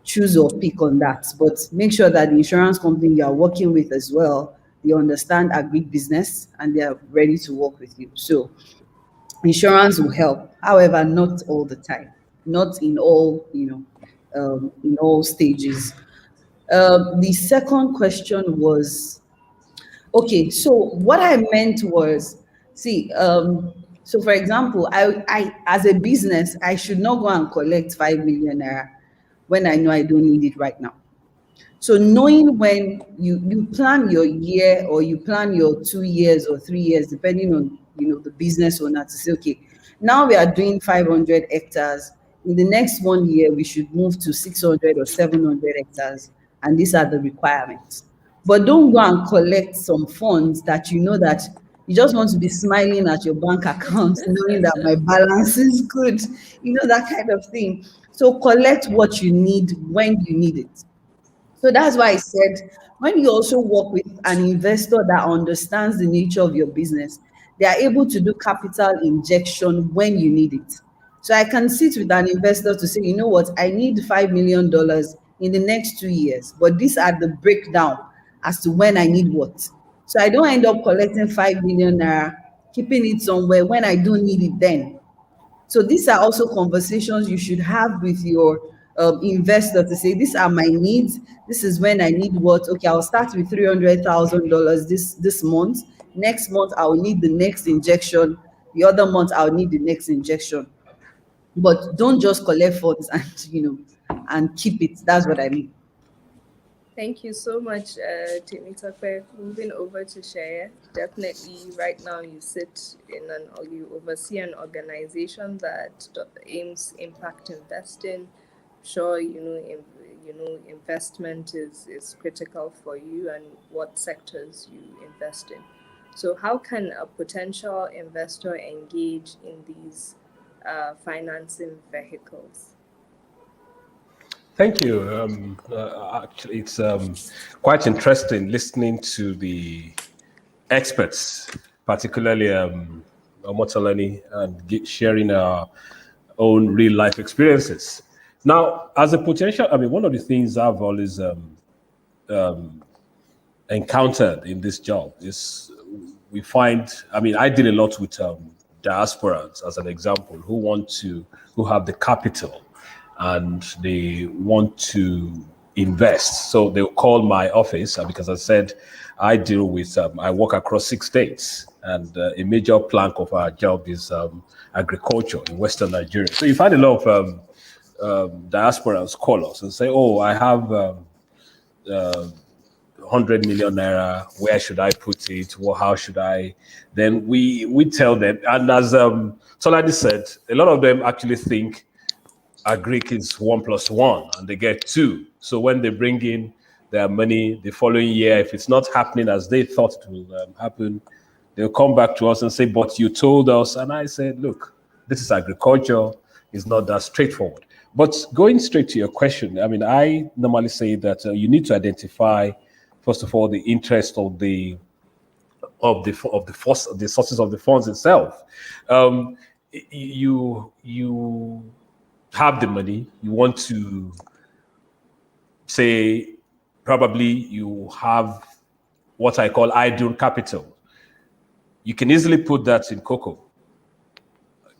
choose or pick on that. But make sure that the insurance company you are working with as well, they understand agribusiness and they are ready to work with you. So insurance will help. However, not all the time, not in all in all stages. The second question was, okay, so what I meant was, see, so for example, I as a business, I should not go and collect 5 million naira when I know I don't need it right now. So knowing when you plan your year, or you plan your 2 years or 3 years, depending on the business owner, to say, okay, now we are doing 500 hectares. In the next 1 year, we should move to 600 or 700 hectares, and these are the requirements. But don't go and collect some funds that you know that you just want to be smiling at your bank account, knowing that my balance is good, that kind of thing. So collect what you need when you need it. So that's why I said, when you also work with an investor that understands the nature of your business, they are able to do capital injection when you need it. So I can sit with an investor to say, you know what, I need $5 million in the next 2 years, but these are the breakdown as to when I need what. So I don't end up collecting 5 million naira, keeping it somewhere when I don't need it then. So these are also conversations you should have with your investor, to say, these are my needs. This is when I need what. Okay, I'll start with $300,000 this month. Next month, I'll need the next injection. The other month, I'll need the next injection. But don't just collect funds and and keep it. That's what I mean. Thank you so much, Timi. Moving over to Shaya. Definitely, right now you sit or you oversee an organization that aims impact investing. Sure, investment is critical for you and what sectors you invest in. So, how can a potential investor engage in these financing vehicles? Thank you. Actually, it's quite interesting listening to the experts, particularly Omotolani, and sharing our own real life experiences. Now, as a potential, one of the things I've always encountered in this job is we find, I did a lot with diasporans, as an example, who have the capital and they want to invest. So they'll call my office because I said I deal with, I work across 6 states, and a major plank of our job is agriculture in Western Nigeria. So you find a lot of diasporans call us and say, oh, I have 100 million naira, where should I put it? Well, how should I? Then we tell them, and as Solani said, a lot of them actually think Agri is 1 + 1 and they get 2. So when they bring in their money the following year, if it's not happening as they thought it will happen, they'll come back to us and say, but you told us. And I said, look, this is agriculture. It's not that straightforward. But going straight to your question, I normally say that you need to identify, first of all, the interest of the sources of the funds itself. You have the money, you want to say, probably you have what I call idle capital. You can easily put that in cocoa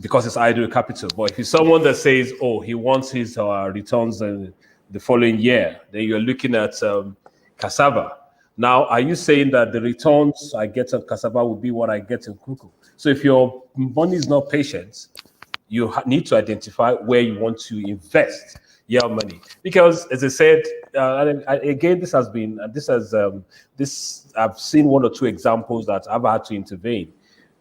because it's idle capital. But if it's someone that says, oh, he wants his returns in the following year, then you're looking at cassava. Now, are you saying that the returns I get on cassava will be what I get in cocoa? So if your money is not patient, you need to identify where you want to invest your money. Because, as I said, again, I've seen 1 or 2 examples that I've had to intervene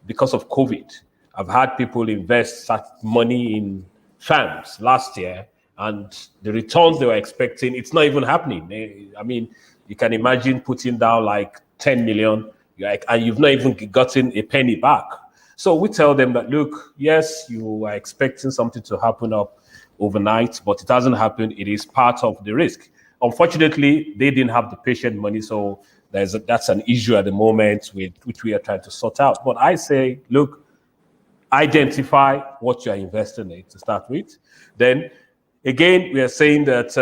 because of COVID. I've had people invest money in farms last year, and the returns they were expecting, it's not even happening. You can imagine putting down like 10 million, and you've not even gotten a penny back. So we tell them that, look, yes, you are expecting something to happen up overnight, but it hasn't happened. It is part of the risk. Unfortunately, they didn't have the patient money, so that's an issue at the moment which we are trying to sort out. But I say, look, identify what you are investing in to start with. Then again, we are saying that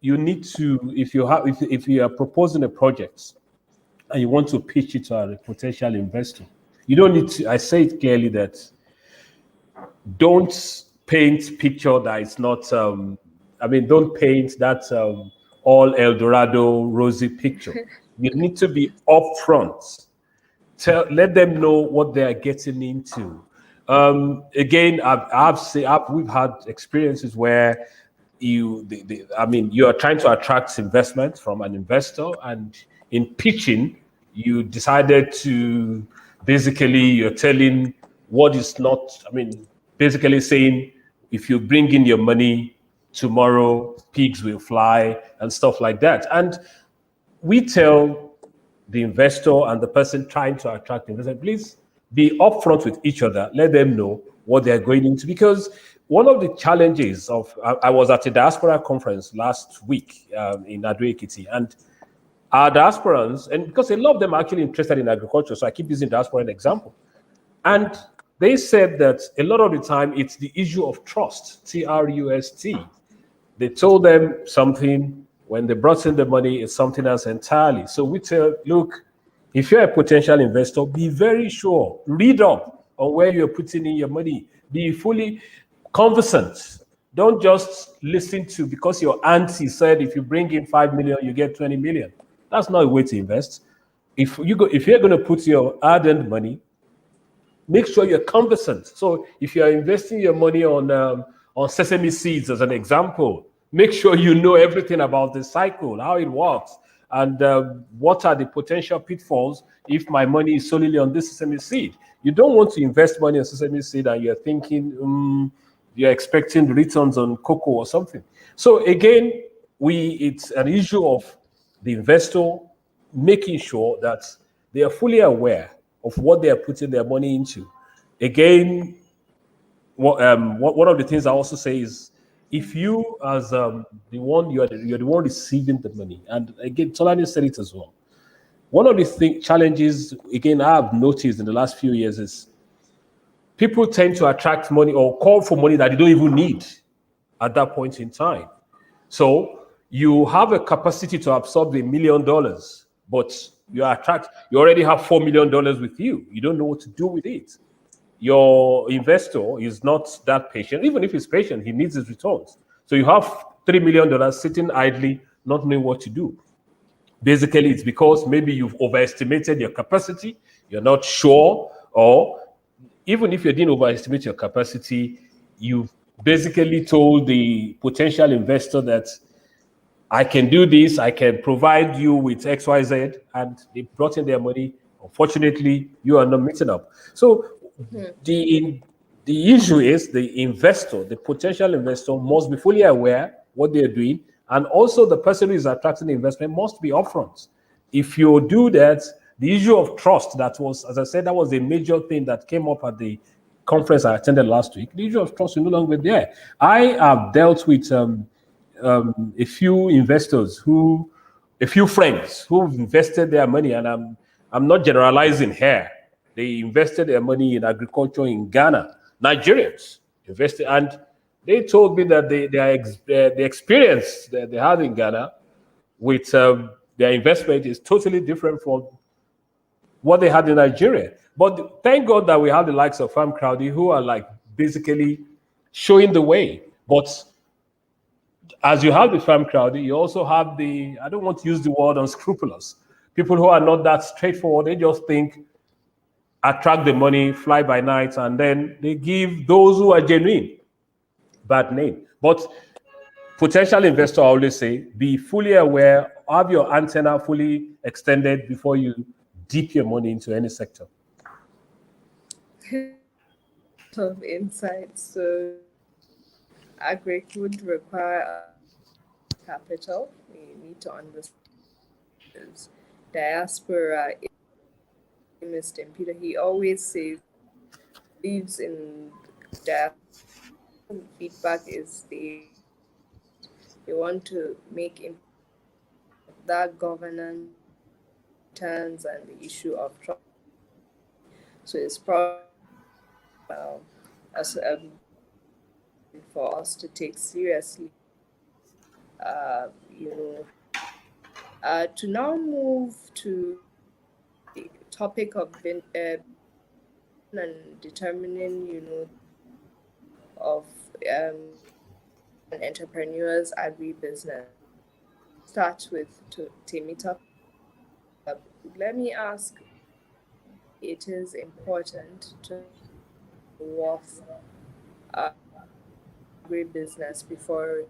you need to, if you are proposing a project and you want to pitch it to a potential investor, you don't need to, I say it clearly that don't paint picture that is not, don't paint that all El Dorado rosy picture. You need to be upfront. Let them know what they are getting into. Again, we've had experiences where you are trying to attract investment from an investor, and in pitching you decided to you're telling what is not, basically saying if you bring in your money tomorrow pigs will fly and stuff like that. And we tell the investor and the person trying to attract investment, please be upfront with each other. Let them know what they're going into. Because one of the challenges I was at a diaspora conference last week in Agri, and our diasporans, and because a lot of them are actually interested in agriculture, so I keep using diaspora as an example. And they said that a lot of the time it's the issue of trust, Trust. They told them something, when they brought in the money, it's something else entirely. So we tell, look, if you're a potential investor, be very sure, read up on where you're putting in your money, be fully conversant. Don't just listen to, because your auntie said if you bring in 5 million, you get 20 million. That's not a way to invest. If you're going to put your hard-earned money, make sure you're conversant. So if you're investing your money on sesame seeds, as an example, make sure you know everything about the cycle, how it works, and what are the potential pitfalls if my money is solely on this sesame seed. You don't want to invest money on sesame seed and you're thinking you're expecting returns on cocoa or something. So again, it's an issue of the investor making sure that they are fully aware of what they are putting their money into. Again, one of the things I also say is, if you as the one you're the one receiving the money, and again, Tolani said it as well. One of the challenges, again, I have noticed in the last few years is people tend to attract money or call for money that they don't even need at that point in time. So you have a capacity to absorb $1 million, but you already have $4 million with you. You don't know what to do with it. Your investor is not that patient. Even if he's patient, he needs his returns. So you have $3 million sitting idly, not knowing what to do. Basically, it's because maybe you've overestimated your capacity, you're not sure, or even if you didn't overestimate your capacity, you've basically told the potential investor that I can do this, I can provide you with XYZ, and they brought in their money. Unfortunately, you are not meeting up. So the issue is the investor, the potential investor, must be fully aware what they're doing, and also the person who is attracting the investment must be upfront. If you do that, the issue of trust, that was, as I said, that was a major thing that came up at the conference I attended last week. The issue of trust is no longer there. I have dealt with a few investors a few friends who've invested their money, and I'm not generalizing here. They invested their money in agriculture in Ghana. Nigerians invested, and they told me that the experience that they had in Ghana with their investment is totally different from what they had in Nigeria. But thank God that we have the likes of Farm Crowdy, who are like basically showing the way. But as you have the Farm Crowdy, you also have I don't want to use the word unscrupulous, people who are not that straightforward. They just think, attract the money, fly by night, and then they give those who are genuine bad name. But potential investor, I always say, be fully aware, have your antenna fully extended before you dip your money into any sector. Of insights. So agri would require capital. We need to understand diaspora. Mr. Peter, he always says, believes in diaspora. Feedback is they want to make that governance terms and the issue of trust. So it's probably as for us to take seriously. You know, to now move to the topic of and determining, you know, of an entrepreneur's agri-business. Start with Timi. Let me ask, it is important to worth agri-business before.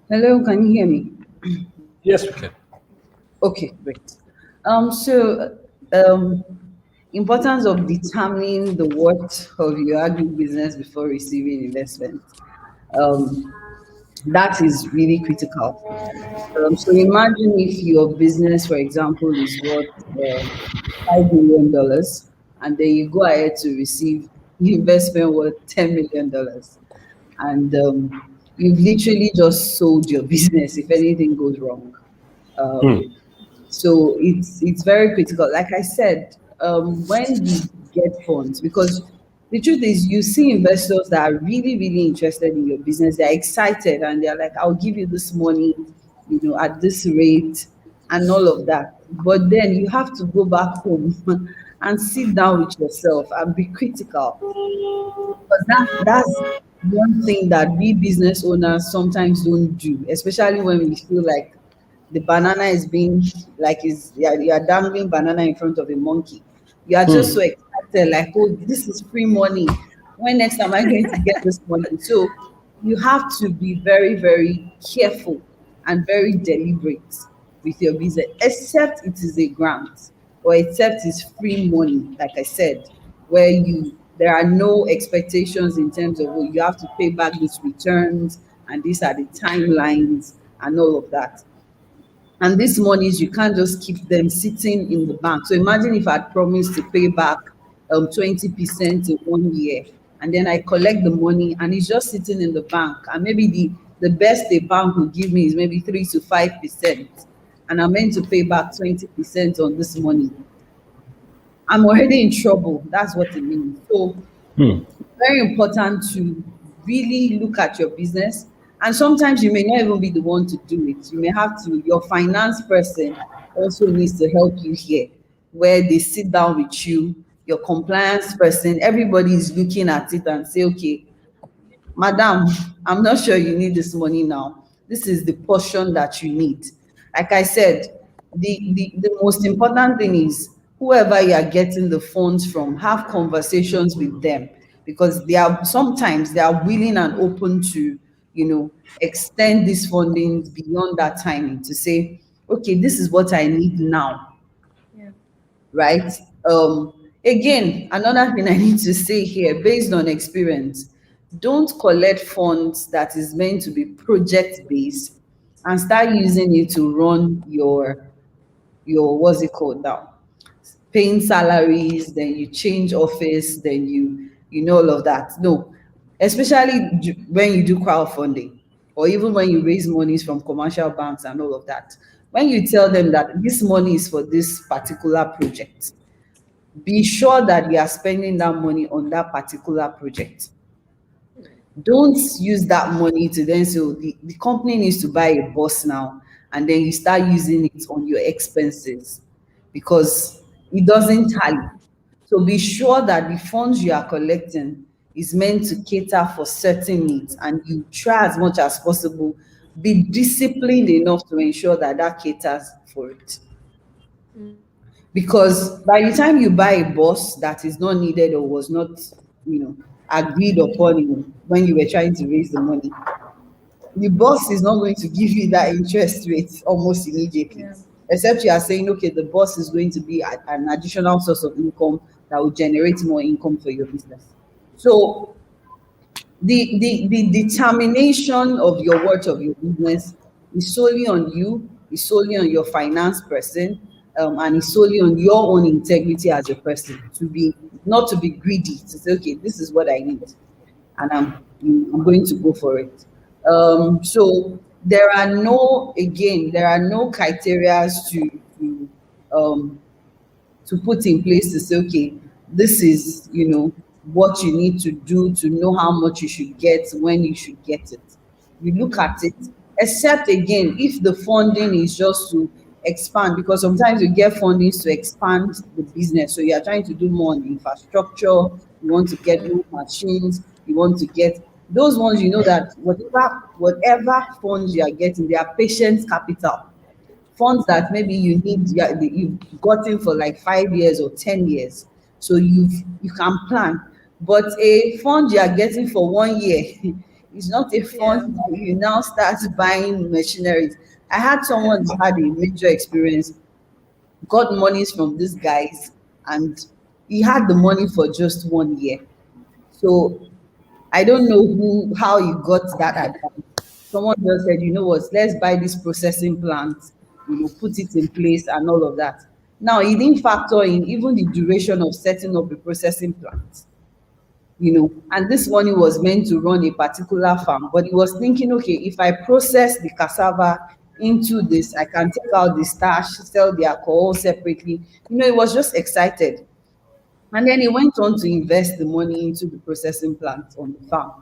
Hello, can you hear me? Yes, we can. Okay, great. Importance of determining the worth of your agribusiness before receiving investment. Um, that is really critical. So imagine if your business, for example, is worth $5 million, and then you go ahead to receive investment worth $10 million, and you've literally just sold your business if anything goes wrong. Um, so it's very critical. Like I said, when you get funds, because the truth is, you see investors that are really, really interested in your business. They're excited and they're like, "I'll give you this money, you know, at this rate," and all of that. But then you have to go back home and sit down with yourself and be critical, because that's one thing that we business owners sometimes don't do, especially when we feel like the banana is being like is you are dangling banana in front of a monkey. You are just so excited, like, oh, this is free money. When next am I going to get this money? So you have to be very, very careful and very deliberate with your business, except it is a grant or except it's free money, like I said, where you there are no expectations in terms of, oh, you have to pay back these returns and these are the timelines and all of that. And these monies, you can't just keep them sitting in the bank. So imagine if I'd promised to pay back 20% in 1 year, and then I collect the money and it's just sitting in the bank. And maybe the best a bank will give me is maybe 3 to 5%. And I'm meant to pay back 20% on this money. I'm already in trouble. That's what it means. So very important to really look at your business. And sometimes you may not even be the one to do it. You may have to, your finance person also needs to help you here, where they sit down with you, your compliance person, everybody is looking at it and say, okay, madam, I'm not sure you need this money now. This is the portion that you need. Like I said, the most important thing is whoever you are getting the funds from, have conversations with them, because they are sometimes they are willing and open to, you know, extend these fundings beyond that timing to say, okay, this is what I need now, Yeah. right? Again, another thing I need to say here, based on experience, don't collect funds that is meant to be project based and start using it to run your what's it called now? Paying salaries, then you change office, then you know all of that. No, especially when you do crowdfunding or even when you raise monies from commercial banks and all of that. When you tell them that this money is for this particular project, be sure that you are spending that money on that particular project. Don't use that money to then say, "Oh, the company needs to buy a bus now," and then you start using it on your expenses, because it doesn't tally. So be sure that the funds you are collecting is meant to cater for certain needs, and you try as much as possible, be disciplined enough to ensure that that caters for it. Because by the time you buy a bus that is not needed or was not, you know, agreed upon when you were trying to raise the money, the boss is not going to give you that interest rate almost immediately. Yeah. Except you are saying, okay, the boss is going to be an additional source of income that will generate more income for your business. So the determination of your worth of your business is solely on you, is solely on your finance person, and is solely on your own integrity as a person, to be not to be greedy, to say, okay, this is what I need, and I'm going to go for it. So there are no, again, there are no criterias to um, to put in place to say, okay, this is, what you need to do to know how much you should get, when you should get it. You look at it, except again, if the funding is just to expand, because sometimes you get funding to expand the business. So you are trying to do more on infrastructure, you want to get more machines, you want to get those ones, that whatever funds you are getting, they are patient capital funds that maybe you've gotten for like 5 years or 10 years. So you can plan. But a fund you are getting for 1 year is not a fund that you now start buying machineries. I had someone who had a major experience, got monies from these guys, and he had the money for just 1 year. So I don't know how you got that advice. Someone just said, you know what, let's buy this processing plant, put it in place and all of that. Now, he didn't factor in even the duration of setting up a processing plant, and this money was meant to run a particular farm. But he was thinking, okay, if I process the cassava into this, I can take out the starch, sell the alcohol separately. He was just excited. And then he went on to invest the money into the processing plant on the farm.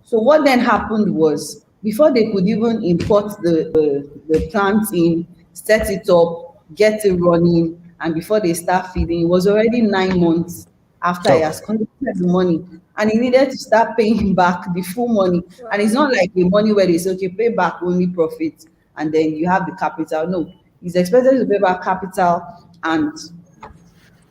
So what then happened was, before they could even import the plant in, set it up, get it running, and before they start feeding, it was already 9 months after he has collected the money. And he needed to start paying back the full money. And it's not like the money where they say, okay, pay back only profit, and then you have the capital. No, he's expected to pay back capital and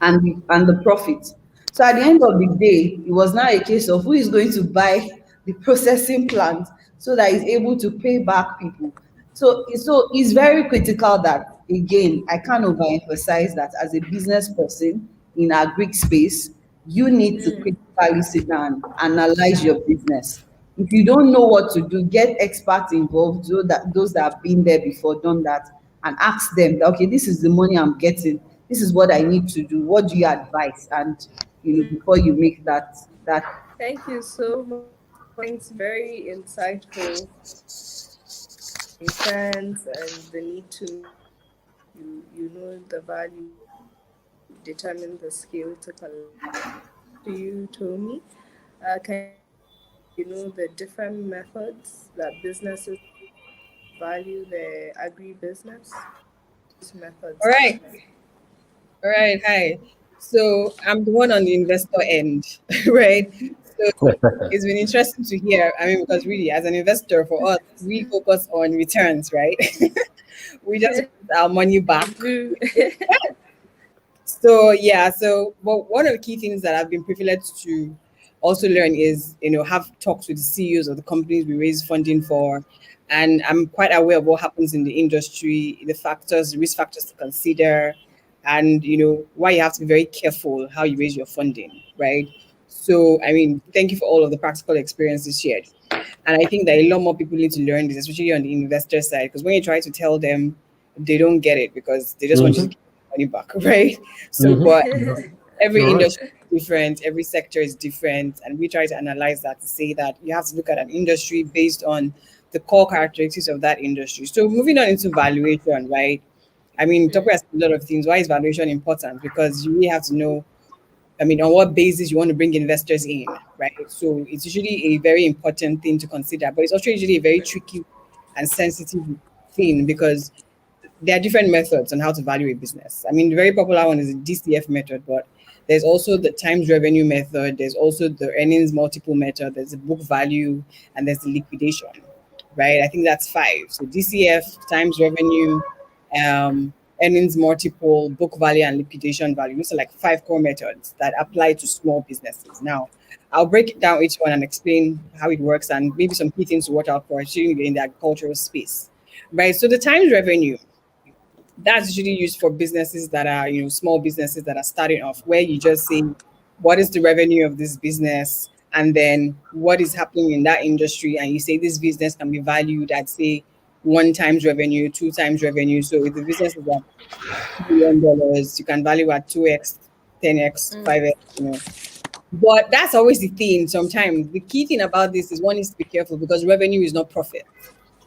the profit. So at the end of the day, it was now a case of who is going to buy the processing plant so that he's able to pay back people. So it's very critical that, again, I can't overemphasize that as a business person in our Greek space, you need to critically sit down and analyze your business. If you don't know what to do, get experts involved, those that have been there before, done that, and ask them, okay, this is the money I'm getting. This is what I need to do. What do you advise? And before you make that. Thank you so much. It's very insightful. Sense and the need to know the value, determine the skill to collect. To you, Timi, can you know the different methods that businesses value their agribusiness? Methods. All right. All right. Hi. So I'm the one on the investor end, right? So it's been interesting to hear. I mean, because really, as an investor, for us, we focus on returns, right? We just put our money back. So yeah. So, but one of the key things that I've been privileged to also learn is, have talks with the CEOs of the companies we raise funding for, and I'm quite aware of what happens in the industry, the factors, the risk factors to consider, and why you have to be very careful how you raise your funding, right? So I mean, thank you for all of the practical experiences shared, and I think that a lot more people need to learn this, especially on the investor side, because when you try to tell them, they don't get it because they just want you to get money back, right? So but every industry is different, every sector is different, and we try to analyze that to say that you have to look at an industry based on the core characteristics of that industry. So moving on into valuation, right? I mean, talk about a lot of things. Why is valuation important? Because you really have to know, I mean, on what basis you want to bring investors in, right? So it's usually a very important thing to consider, but it's also usually a very tricky and sensitive thing because there are different methods on how to value a business. I mean, the very popular one is the DCF method, but there's also the times revenue method. There's also the earnings multiple method. There's the book value, and there's the liquidation, right? I think that's 5. So DCF, times revenue, earnings multiple, book value, and liquidation value. Those are like 5 core methods that apply to small businesses. Now, I'll break it down each one and explain how it works and maybe some key things to watch out for, especially in the agricultural space, right? So the times revenue, that's usually used for businesses that are, small businesses that are starting off, where you just say, what is the revenue of this business? And then what is happening in that industry? And you say this business can be valued at, say, 1 times revenue, 2 times revenue. So if the business is at $2 billion, you can value at 2x, 10x, 5x, But that's always the thing sometimes. The key thing about this is one needs to be careful because revenue is not profit.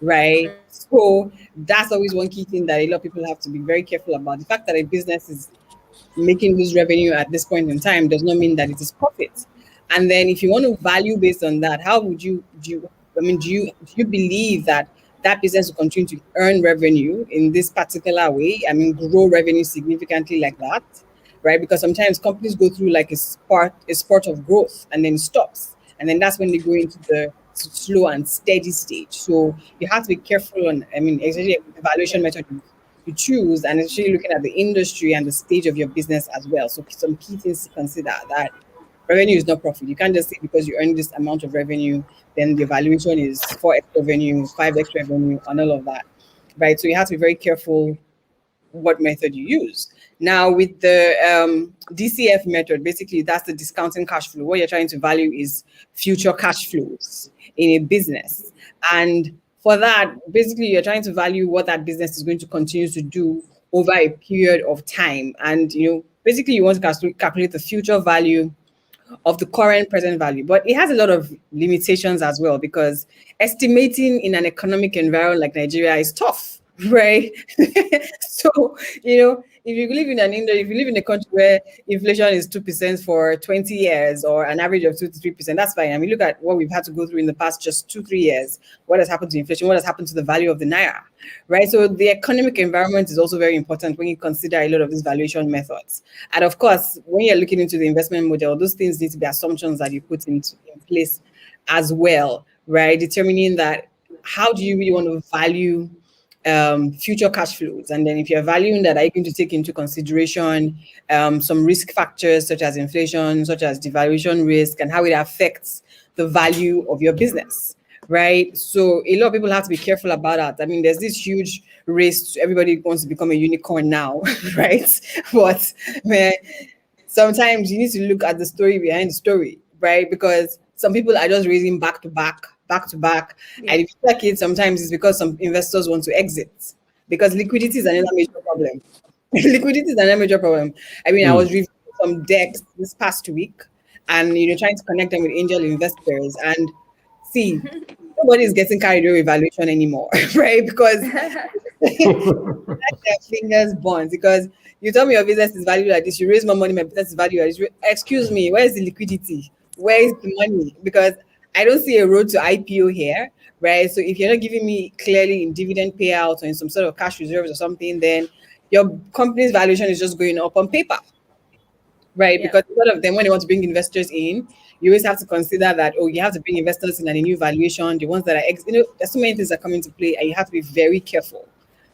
right? So that's always one key thing that a lot of people have to be very careful about. The fact that a business is making this revenue at this point in time does not mean that it is profit. And then if you want to value based on that, how would you do you, I mean do you believe that that business will continue to earn revenue in this particular way? I mean, grow revenue significantly like that, right? Because sometimes companies go through like a spurt of growth and then stops. And then that's when they go into the slow and steady stage. So you have to be careful on, I mean, especially the valuation method you choose, and actually looking at the industry and the stage of your business as well. So some key things to consider that revenue is not profit. You can't just say because you earn this amount of revenue, then the valuation is 4x revenue, 5x revenue, and all of that, right? So you have to be very careful what method you use. Now, with the DCF method, basically that's the discounting cash flow. What you're trying to value is future cash flows in a business. And for that, basically, you're trying to value what that business is going to continue to do over a period of time. And, basically, you want to calculate the future value of the current present value. But it has a lot of limitations as well, because estimating in an economic environment like Nigeria is tough, right? So, if you live in a country where inflation is 2% for 20 years or an average of 2 to 3%, that's fine. I mean, look at what we've had to go through in the past just 2-3 years. What has happened to inflation? What has happened to the value of the naira, right? So the economic environment is also very important when you consider a lot of these valuation methods. And of course, when you're looking into the investment model, those things need to be assumptions that you put in place as well, right? Determining that how do you really want to value future cash flows, and then if you're valuing that, are you going to take into consideration some risk factors such as inflation, such as devaluation risk, and how it affects the value of your business, right? So a lot of people have to be careful about that. I mean, there's this huge race. Everybody wants to become a unicorn now, right? But man, sometimes you need to look at the story behind the story, right? Because some people are just raising back to back. And if you check it, sometimes it's because some investors want to exit, because liquidity is another major problem. Liquidity is another major problem. I mean, I was reviewing some decks this past week and, trying to connect them with angel investors, and see, nobody is getting carried away with valuation anymore, right? Because their fingers burnt, because you tell me your business is valued like this, you raise more money, my business is valued like this. Excuse me, where is the liquidity? Where is the money? Because I don't see a road to IPO here, right? So if you're not giving me clearly in dividend payouts or in some sort of cash reserves or something, then your company's valuation is just going up on paper, right? Yeah. Because a lot of them, when they want to bring investors in, you always have to consider that, you have to bring investors in at a new valuation. The ones that are, there's so many things that come into play, and you have to be very careful,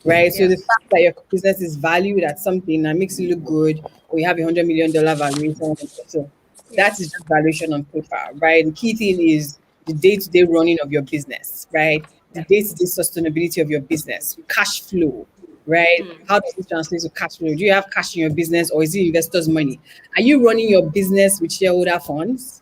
right? Yes. So the fact that your business is valued at something that makes you look good, or you have $100 million valuation, so that is just valuation on paper, right? The key thing is the day-to-day running of your business, right? The day-to-day sustainability of your business, cash flow, right? How does it translate to cash flow? Do you have cash in your business, or is it investors' money? Are you running your business with shareholder funds?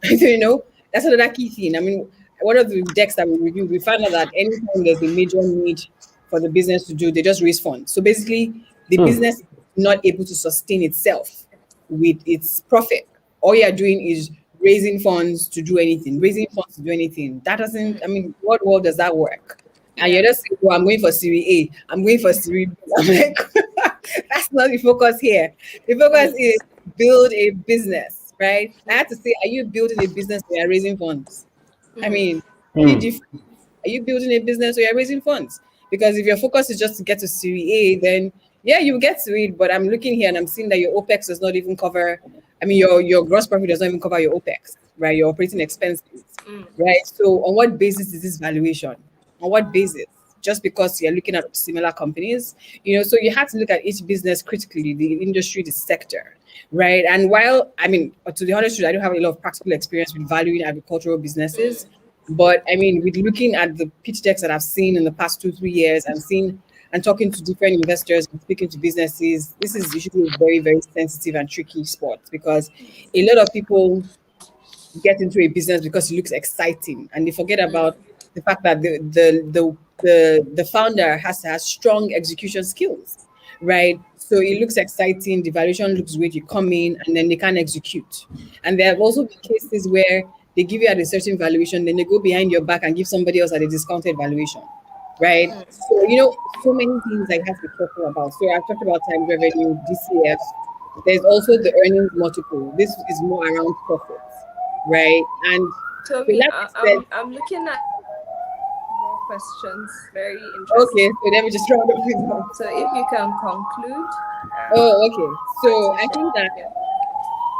That's another key thing. I mean, one of the decks that we reviewed, we found out that anytime there's a major need for the business to do, they just raise funds. So basically, the business is not able to sustain itself with its profit. All you're doing is raising funds to do anything. That doesn't, I mean, what world does that work? And you're just saying, I'm going for Series A, I'm going for Series B. I'm like, that's not the focus here. The focus is build a business, right? I have to say, are you building a business where you're raising funds? I mean, are you building a business where you're raising funds? Because if your focus is just to get to Series A, then yeah, you get to it. But I'm looking here and I'm seeing that your OPEX does not even cover, your gross profit does not even cover your OPEX, right? Your operating expenses, right? So on what basis is this valuation? On what basis? Just because you're looking at similar companies, so you have to look at each business critically, the industry, the sector, right? And while, to be honest with you, I don't have a lot of practical experience with valuing agricultural businesses, but with looking at the pitch decks that I've seen in the past 2-3 years and talking to different investors and speaking to businesses, this is usually a very, very sensitive and tricky spot, because a lot of people get into a business because it looks exciting, and they forget about the fact that the founder has to have strong execution skills, right? So it looks exciting, the valuation looks great, you come in and then they can't execute. And there have also been cases where they give you at a certain valuation, then they go behind your back and give somebody else at a discounted valuation. right? So, you know, so many things I have to be careful about. So I've talked about time revenue, DCF. There's also the earnings multiple. This is more around profits, right? And so Toby, like I said, I'm looking at more questions. Very okay, interesting. so let me just round up with that. So if you can conclude, Oh, okay. So to I share. think that, Yeah.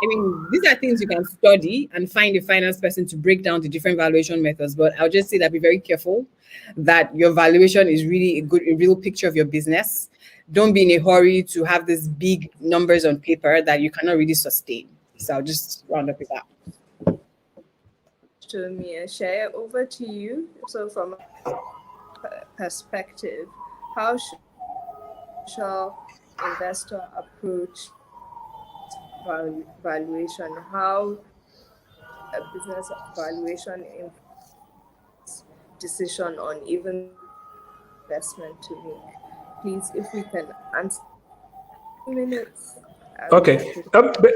I mean, these are things you can study and find a finance person to break down the different valuation methods. But I'll just say that be very careful that your valuation is really a real picture of your business. Don't be in a hurry to have these big numbers on paper that you cannot really sustain. So I'll just round up with that. To me, share over to you. So from a perspective, how should investor approach valuation? How a business valuation influence decision on even investment to make? Please, if we can answer 2 minutes. Okay.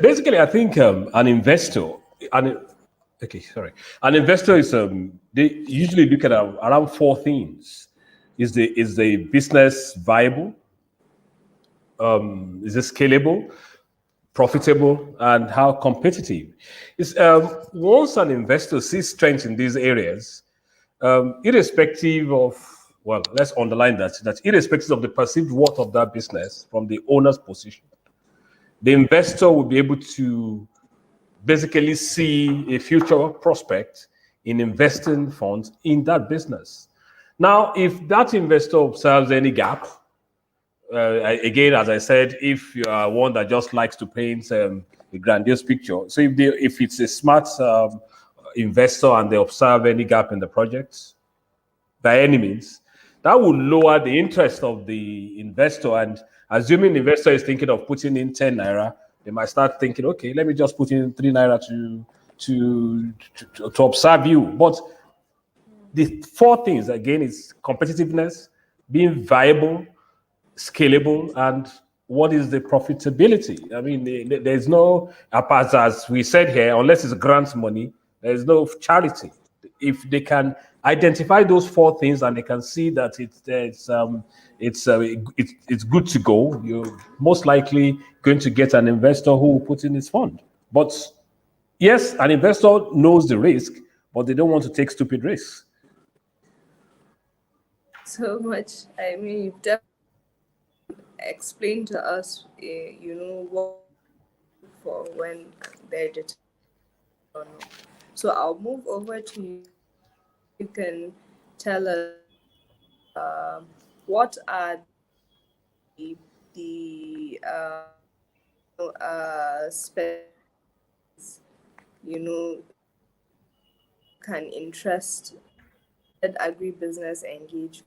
Basically, I think an investor, an okay, sorry, an investor is they usually look at around four things: is the business viable? Is it scalable, profitable, and how competitive? Is once an investor sees strength in these areas, irrespective of, well, let's underline that irrespective of the perceived worth of that business from the owner's position, the investor will be able to basically see a future prospect in investing funds in that business. Now, if that investor observes any gap, again, as I said, if you are one that just likes to paint a grandiose picture, so if it's a smart investor and they observe any gap in the project, by any means, that will lower the interest of the investor. And assuming the investor is thinking of putting in 10 naira, they might start thinking, okay, let me just put in 3 naira to observe you. But the four things again is competitiveness, being viable, scalable, and what is the profitability? I mean, there's no, as we said here, unless it's grant money, there's no charity. If they can identify those four things and they can see that it's good to go, you're most likely going to get an investor who will put in his fund. But yes, an investor knows the risk, but they don't want to take stupid risks. So much. I mean, you've definitely explained to us, what for when they're determined or not. So I'll move over to you. You can tell us what are the you know can interest that agribusiness engage.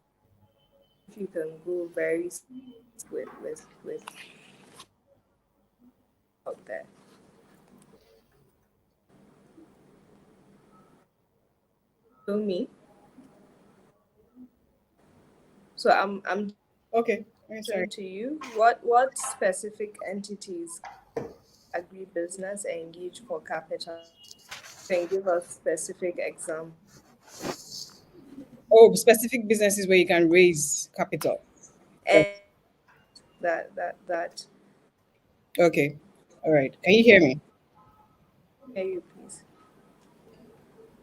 If you can go very with out there. So me. So I'm Okay. Sorry. turning to you. What specific entities agribusiness engage for capital? Can you give us specific example? Oh, specific businesses where you can raise capital. And that Okay. All right. Can you hear me? hear you please.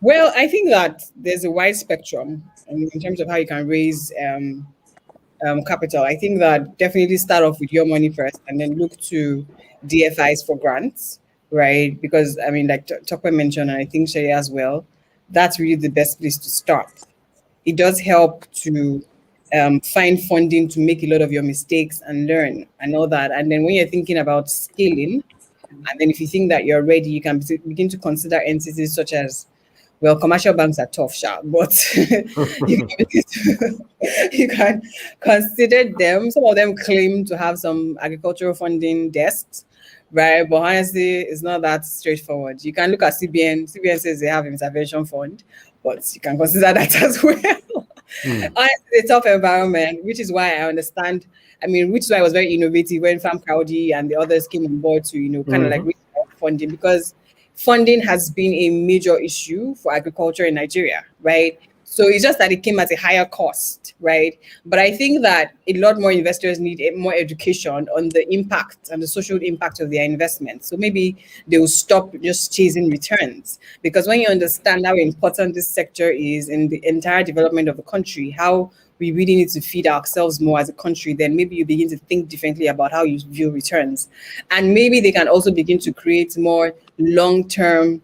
Well, I think that there's a wide spectrum in terms of how you can raise capital. I think that definitely start off with your money first and then look to DFIs for grants, right? Because I mean, like Tokwe mentioned, and I think Shay as well, that's really the best place to start. It does help to find funding to make a lot of your mistakes and learn and all that. And then when you're thinking about scaling, and then if you think that you're ready, you can begin to consider entities such as, well, commercial banks are tough, but you can consider them. Some of them claim to have some agricultural funding desks, right? But honestly, it's not that straightforward. You can look at CBN. CBN says they have intervention fund, but you can consider that as well. It's a tough environment, which is why I understand. I mean, which is why I was very innovative when Farm Crowdy and the others came on board to, kind of like funding, because funding has been a major issue for agriculture in Nigeria, right? So it's just that it came at a higher cost, right? But I think that a lot more investors need more education on the impact and the social impact of their investments. So maybe they will stop just chasing returns, because when you understand how important this sector is in the entire development of the country, how we really need to feed ourselves more as a country, then maybe you begin to think differently about how you view returns. And maybe they can also begin to create more long-term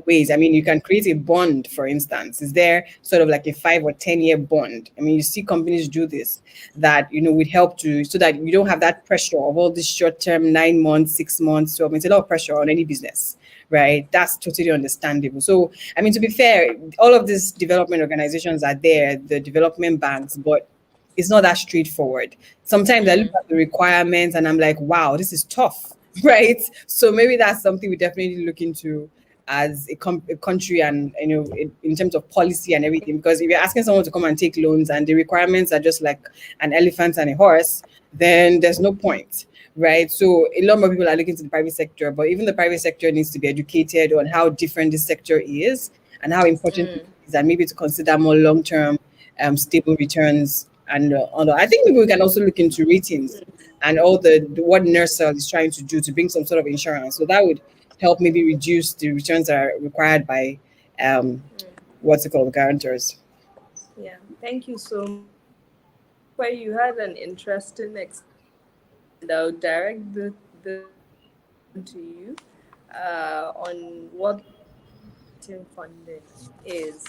ways. I mean, you can create a bond, for instance. Is there sort of like a 5 or 10 year bond? I mean, you see companies do this that, would help to, so that you don't have that pressure of all this short term, 9 months, 6 months, 12 months, a lot of pressure on any business, right? That's totally understandable. So, I mean, to be fair, all of these development organizations are there, the development banks, but it's not that straightforward. Sometimes I look at the requirements and I'm like, wow, this is tough, right? So maybe that's something we definitely look into as a country, and in terms of policy and everything. Because if you're asking someone to come and take loans and the requirements are just like an elephant and a horse, then there's no point, right? So a lot more people are looking to the private sector, but even the private sector needs to be educated on how different this sector is and how important it is, and maybe to consider more long-term stable returns. And I think maybe we can also look into ratings and all the what NERSAL is trying to do to bring some sort of insurance. So that would help maybe reduce the returns that are required by guarantors. Yeah, thank you so much. Where you had an interesting and I'll direct the to you on what funding is.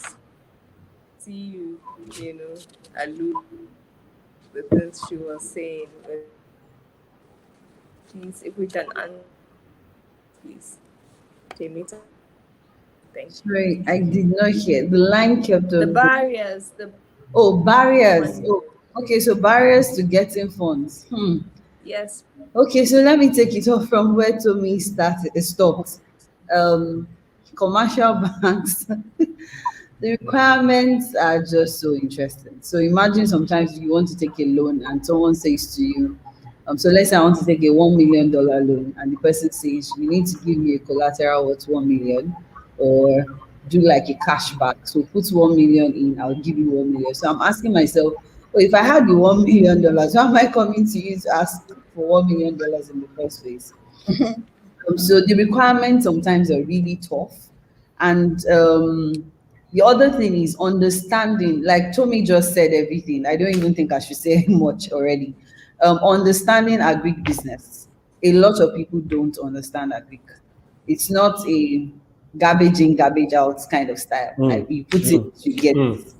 See you allude with this she was saying. Please, if we can answer, please. Timi, thank you. Sorry, I did not hear. The line kept on. The barriers. Barriers. Oh, okay, so barriers to getting funds. Yes. Okay, so let me take it off from where Timi stopped. Commercial banks. The requirements are just so interesting. So imagine sometimes you want to take a loan and someone says to you, so let's say I want to take a $1 million loan, and the person says, you need to give me a collateral worth 1 million, or do like a cashback. So put 1 million in, I'll give you 1 million. So I'm asking myself, well, if I had the $1 million, why am I coming to you to ask for $1 million in the first place? So the requirements sometimes are really tough. And the other thing is understanding, like Timi just said everything. I don't even think I should say much already. Understanding agribusiness. A lot of people don't understand agri. It's not a garbage in, garbage out kind of style. Like you put it, you get it.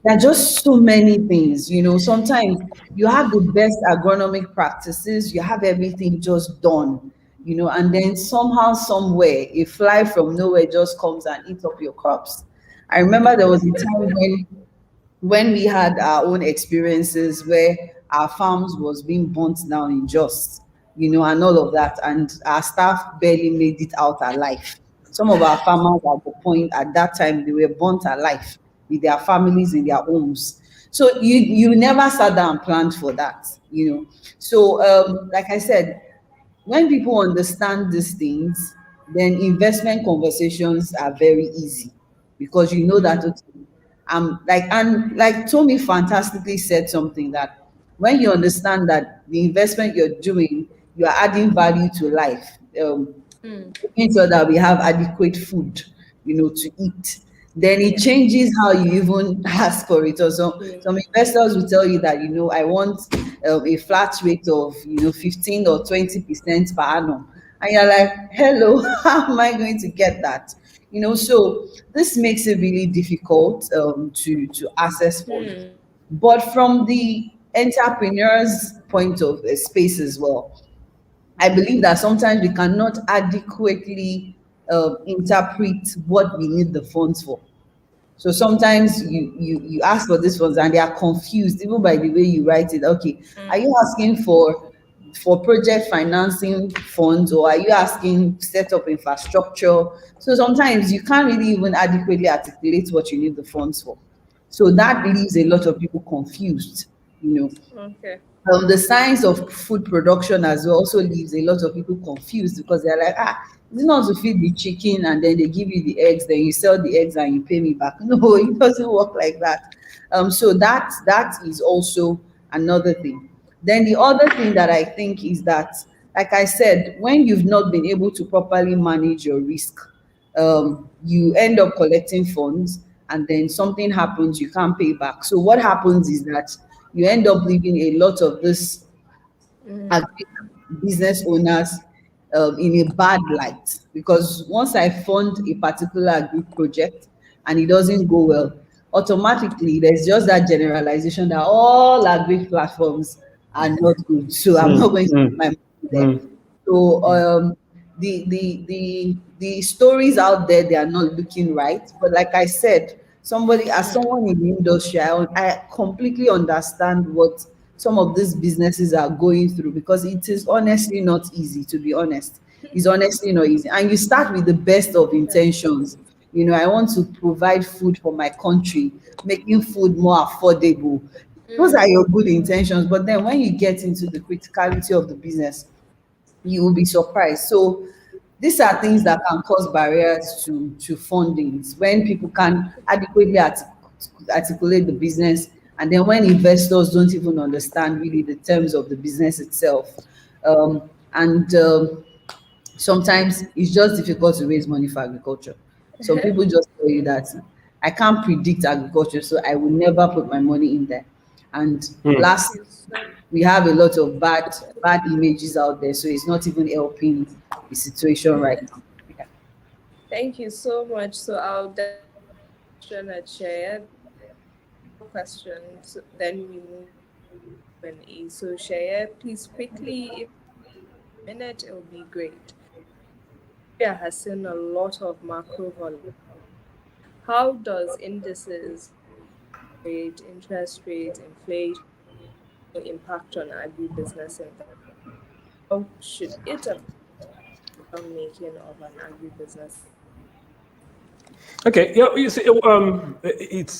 There are just so many things, sometimes you have the best agronomic practices, you have everything just done, and then somehow, somewhere, a fly from nowhere just comes and eats up your crops. I remember there was a time when we had our own experiences where our farms was being burnt down in Jos, and all of that, and our staff barely made it out alive. Some of our farmers at that time, they were burnt alive with their families in their homes. So you never sat down and planned for that, So like I said, when people understand these things, then investment conversations are very easy, because you know that like Timi fantastically said something, that when you understand that the investment you're doing, you are adding value to life, making sure that we have adequate food, to eat, then it changes how you even ask for it. Or some investors will tell you that, I want a flat rate of 15 or 20% per annum. And you're like, hello, how am I going to get that? So this makes it really difficult to access funds. But from the entrepreneur's point of space as well, I believe that sometimes we cannot adequately interpret what we need the funds for. So sometimes you ask for these funds and they are confused even by the way you write it. Okay, are you asking for project financing funds, or are you asking set up infrastructure? So sometimes you can't really even adequately articulate what you need the funds for. So that leaves a lot of people confused, Okay. The science of food production as well also leaves a lot of people confused, because they're like, It's not to feed the chicken and then they give you the eggs, then you sell the eggs and you pay me back. No, it doesn't work like that. So that is also another thing. Then the other thing that I think is that, like I said, when you've not been able to properly manage your risk, you end up collecting funds and then something happens, you can't pay back. So what happens is that you end up leaving a lot of this agri business owners in a bad light, because once I fund a particular agri project and it doesn't go well, automatically there's just that generalization that all agri platforms are not good. So I'm not going to put my money there. So the stories out there, they are not looking right. But like I said, somebody, as someone in the industry, I completely understand what some of these businesses are going through, because it is honestly not easy, to be honest. It's honestly not easy. And you start with the best of intentions. I want to provide food for my country, making food more affordable. Those are your good intentions. But then when you get into the criticality of the business, you will be surprised. So these are things that can cause barriers to fundings, when people can adequately articulate the business, and then when investors don't even understand really the terms of the business itself. And Sometimes it's just difficult to raise money for agriculture. Some people just tell you that I can't predict agriculture, so I will never put my money in there. And last, we have a lot of bad images out there, so it's not even helping the situation right now. Yeah. Thank you so much. So I'll question and share questions, then we move to Q&A. So share, please quickly, if a minute, it will be great. India has seen a lot of macro volatility. How does indices, rate, interest rates, inflation impact on agribusiness investment? How should it affect the making of an agribusiness? Okay, yeah, you see, it's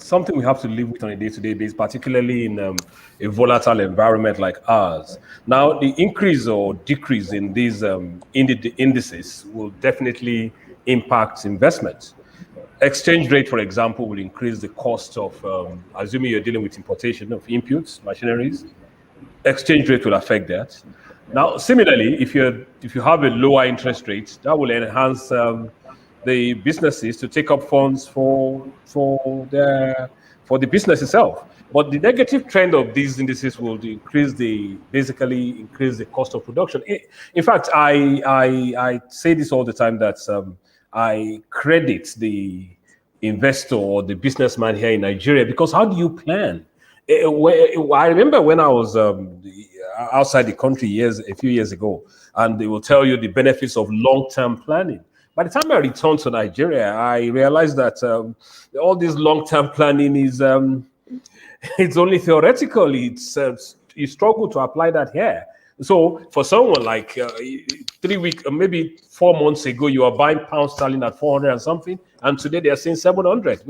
something we have to live with on a day-to-day basis, particularly in a volatile environment like ours. Now, the increase or decrease in these indices will definitely impact investment. Exchange rate, for example, will increase the cost of, assuming you're dealing with importation of inputs, machineries. Exchange rate will affect that. Now, similarly, if you have a lower interest rate, that will enhance the businesses to take up funds for the business itself. But the negative trend of these indices will basically increase the cost of production. In fact, I say this all the time, that I credit the investor or the businessman here in Nigeria, because how do you plan? I remember when I was outside the country a few years ago, and they will tell you the benefits of long-term planning. By the time I returned to Nigeria, I realized that all this long-term planning is it's only theoretical. You struggle to apply that here. So for someone like 3 weeks, maybe 4 months ago, you are buying pound sterling at 400 and something, and today they are saying 700.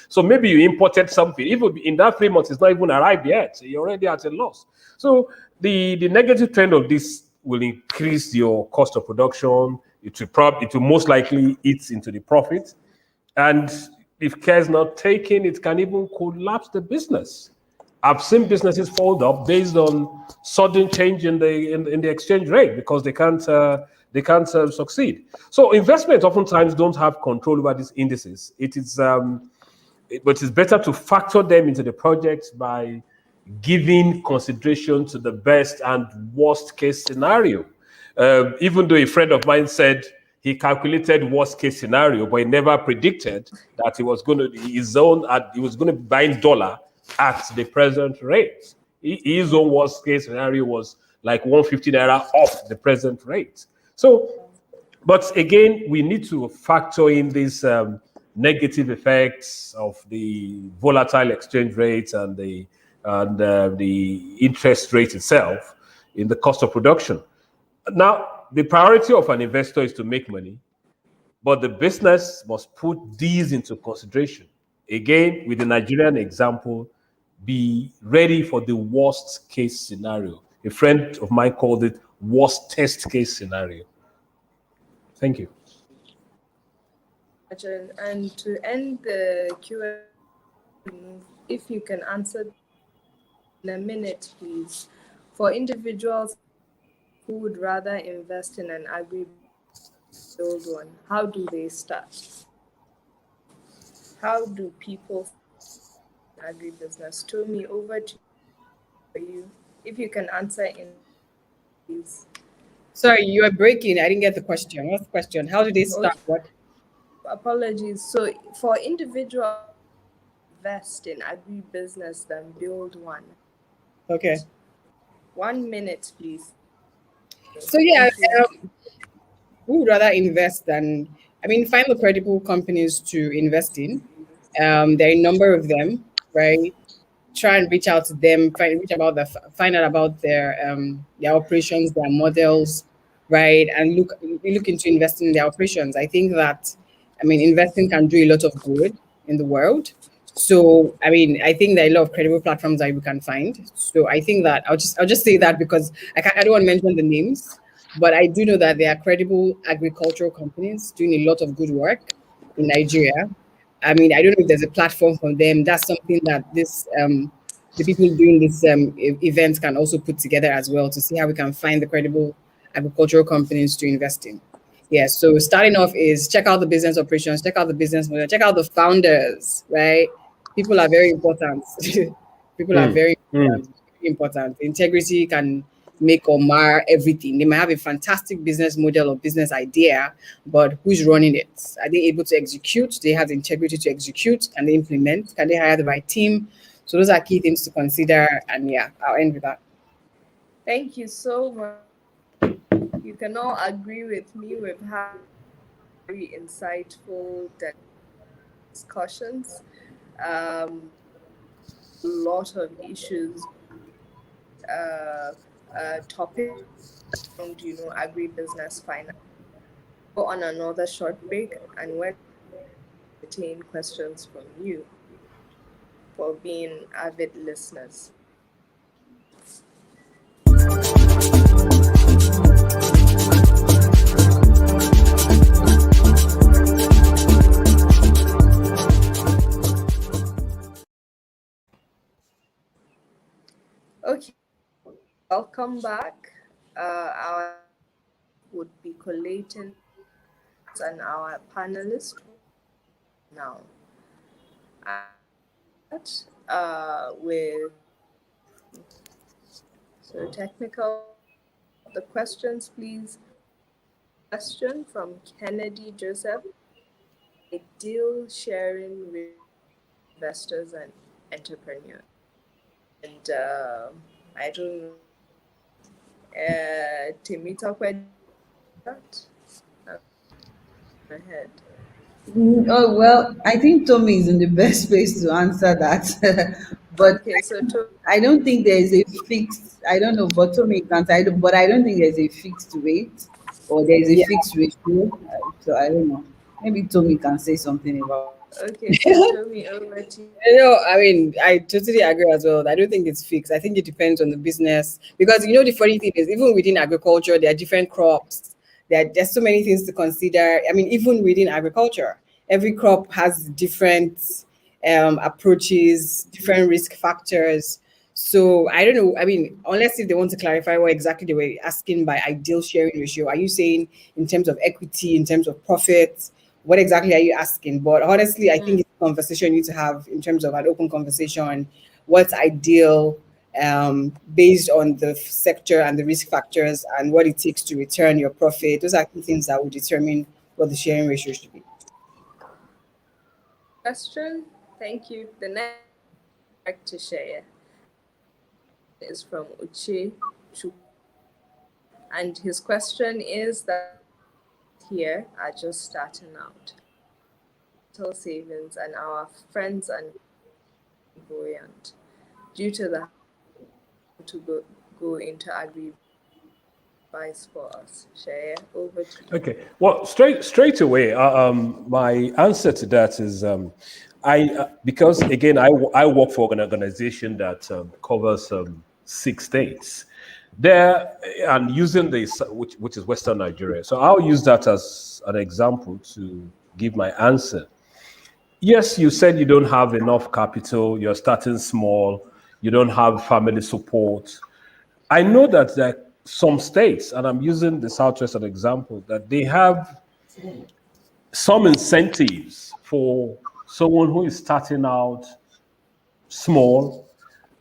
So maybe you imported something. Even in that 3 months, it's not even arrived yet. So you're already at a loss. So the negative trend of this will increase your cost of production. It will most likely eat into the profit, and if care is not taken, it can even collapse the business. I've seen businesses fold up based on sudden change in the exchange rate, because they can't succeed. So investments oftentimes don't have control over these indices. But it's better to factor them into the project by giving consideration to the best and worst case scenario. Even though a friend of mine said he calculated worst case scenario, but he never predicted that he was going to be buying dollar at the present rate. His own worst case scenario was like 150 naira off the present rate. So, but again, we need to factor in these negative effects of the volatile exchange rates and the interest rate itself in the cost of production. Now, the priority of an investor is to make money, but the business must put these into consideration. Again, with the Nigerian example, be ready for the worst case scenario. A friend of mine called it worst test case scenario. Thank you. And to end the Q&A, if you can answer in a minute, please. For individuals who would rather invest in an agri build one, how do they start? How do people agribusiness? Timi, over to you. If you can answer in, please. Sorry, you are breaking. I didn't get the question. What's the question? How do they start? What? Apologies. So for individual invest in agribusiness than build one. Okay. 1 minute, please. So yeah, we would rather invest than, find the credible companies to invest in. There are a number of them, right? Try and reach out to them, find out about their operations, their models, right? And look into investing in their operations. I think that, investing can do a lot of good in the world. So, I think there are a lot of credible platforms that we can find. So I think that I'll just say that because I don't want to mention the names, but I do know that there are credible agricultural companies doing a lot of good work in Nigeria. I don't know if there's a platform for them. That's something that the people doing this events can also put together as well to see how we can find the credible agricultural companies to invest in. Yeah, so starting off is check out the business operations, check out the business model, check out the founders, right? People are very important. People are very important. Integrity can make or mar everything. They might have a fantastic business model or business idea, but who's running it? Are they able to execute? Do they have the integrity to execute? Can they implement? Can they hire the right team? So those are key things to consider. And yeah, I'll end with that. Thank you so much. You can all agree with me. We've had very insightful discussions. A lot of issues, topic around, agribusiness finance. Go on another short break, and when entertain questions from you for being avid listeners. Okay, welcome back. Our would be collating and our panelists now. With technical, the questions, please. Question from Kennedy Joseph: ideal sharing with investors and entrepreneurs. And I don't know, Timi, talk about that. Ahead. Oh, well, I think Tommy is in the best place to answer that. But Okay, so I don't think there is a fixed, I don't know, but Tommy can answer, but I don't think there's a fixed rate or there's a Yeah. fixed ratio. So I don't know. Maybe Tommy can say something about okay, so Timi, over to you. I totally agree as well. I don't think it's fixed. I think it depends on the business because the funny thing is, even within agriculture, there are different crops. There's so many things to consider. Even within agriculture, every crop has different approaches, different risk factors. So I don't know. Unless if they want to clarify what exactly they were asking by ideal sharing ratio, are you saying in terms of equity, in terms of profits? What exactly are you asking? But honestly, I think it's a conversation you need to have in terms of an open conversation. What's ideal based on the sector and the risk factors and what it takes to return your profit. Those are key things that will determine what the sharing ratio should be. Question. Thank you. The next to share is from Uche Chuk. And his question is that here are just starting out. Total savings and our friends and buoyant due to the to go into agri advice for us. Share over to you. Okay. Well, straight away, my answer to that is because again I work for an organization that covers 6 states. there, and using this, which is Western Nigeria. So I'll use that as an example to give my answer. Yes, you said you don't have enough capital, you're starting small, you don't have family support. I know that there are some states, and I'm using the Southwest as an example, that they have some incentives for someone who is starting out small.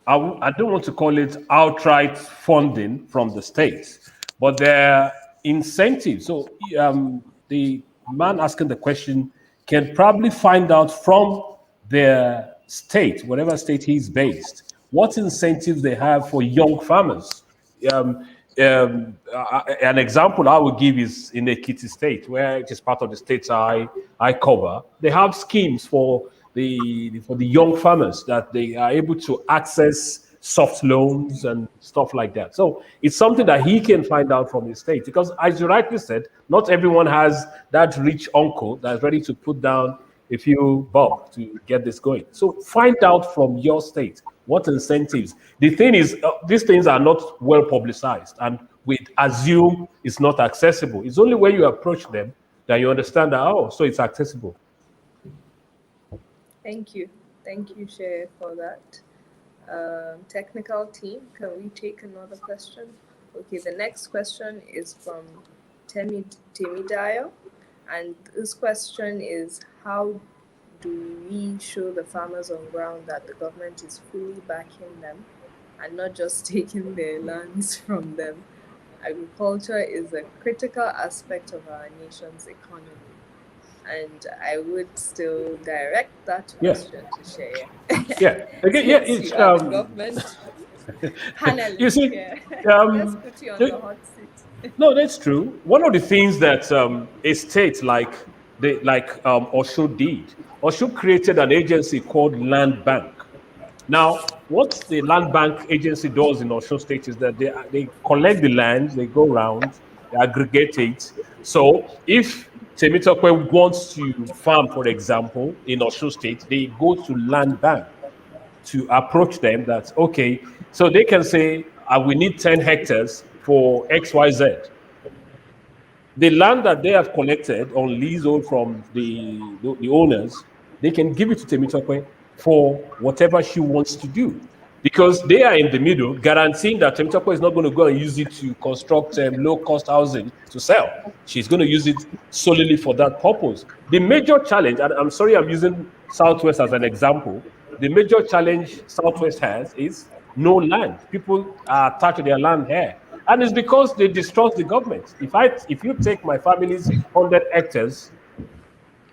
I don't want to call it outright funding from the states, but there are incentives. So the man asking the question can probably find out from their state, whatever state he's based, what incentives they have for young farmers. Um, an example I would give is in Ekiti State, where it is part of the states I cover. They have schemes for the young farmers that they are able to access soft loans and stuff like that. So it's something that he can find out from his state, because as you rightly said, not everyone has that rich uncle that's ready to put down a few bob to get this going. So find out from your state what incentives. The thing is, these things are not well publicized, and we assume it's not accessible. It's only when you approach them that you understand that, oh, so it's accessible. Thank you. Thank you, Shay, for that. Technical team, can we take another question? Okay, the next question is from Timi Dio, and this question is, how do we show the farmers on ground that the government is fully backing them and not just taking their lands from them? Agriculture is a critical aspect of our nation's economy. And I would still direct that question to Shea. Yeah, again, yeah, it's government panelist. You see, Let's put you on the hot seat. No, that's true. One of the things that a state like Osho did, Osho created an agency called Land Bank. Now, what the Land Bank agency does in Osho State is that they collect the land, they go around, they aggregate it. So if Temitope wants to farm, for example, in Osho State, they go to Land Bank to approach them. That's okay. So they can say, we need 10 hectares for XYZ. The land that they have collected on leasehold from the owners, they can give it to Temitope for whatever she wants to do, because they are in the middle, guaranteeing that Temitope is not going to go and use it to construct low-cost housing to sell. She's going to use it solely for that purpose. The major challenge, and I'm sorry I'm using Southwest as an example, the major challenge Southwest has is no land. People are attached to their land here. And it's because they distrust the government. If you take my family's 100 hectares,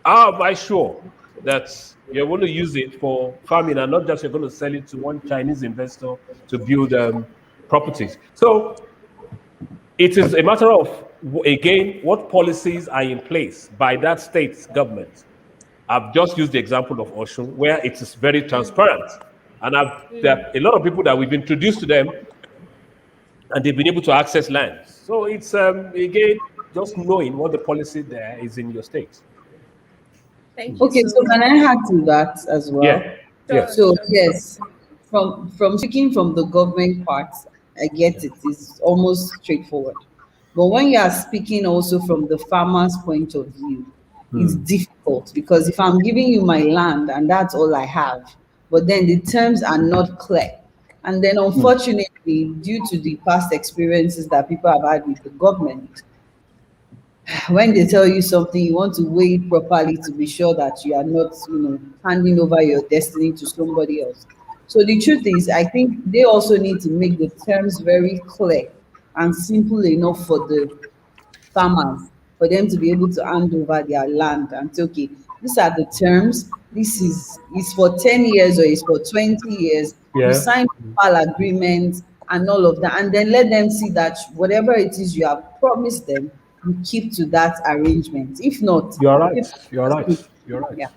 how am I sure that you're going to use it for farming and not just you're going to sell it to one Chinese investor to build properties? So it is a matter of, again, what policies are in place by that state's government. I've just used the example of Osun, where it is very transparent. And there are a lot of people that we've introduced to them, and they've been able to access land. So it's, again, just knowing what the policy there is in your state. Thank you. Okay, so can I add to that as well? Yeah. Yeah. So yes, from speaking from the government part, I get it. It's almost straightforward. But when you are speaking also from the farmer's point of view, it's difficult, because if I'm giving you my land and that's all I have, but then the terms are not clear, and then unfortunately, due to the past experiences that people have had with the government, when they tell you something, you want to weigh it properly to be sure that you are not, handing over your destiny to somebody else. So the truth is, I think they also need to make the terms very clear and simple enough for the farmers, for them to be able to hand over their land and say, okay, these are the terms. This is for 10 years or it's for 20 years. Yeah. You sign agreements and all of that, and then let them see that whatever it is you have promised them, you keep to that arrangement. If not, You're right. You're right. You're right. Yeah.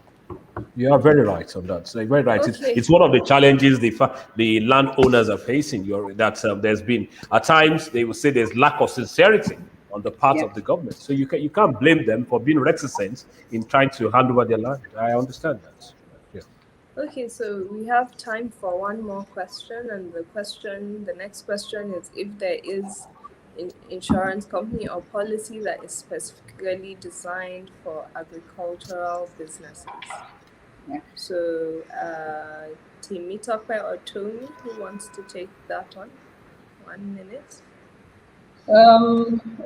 You are very right on that. So very right. Okay. It's one of the challenges the landowners are facing. There's been at times they will say there's lack of sincerity on the part of the government. So you can't blame them for being reticent in trying to hand over their land. I understand that. Yeah. Okay, so we have time for one more question, and the next question is if there is an insurance company or policy that is specifically designed for agricultural businesses. Yeah. So, Timi or Tony, who wants to take that on? 1 minute.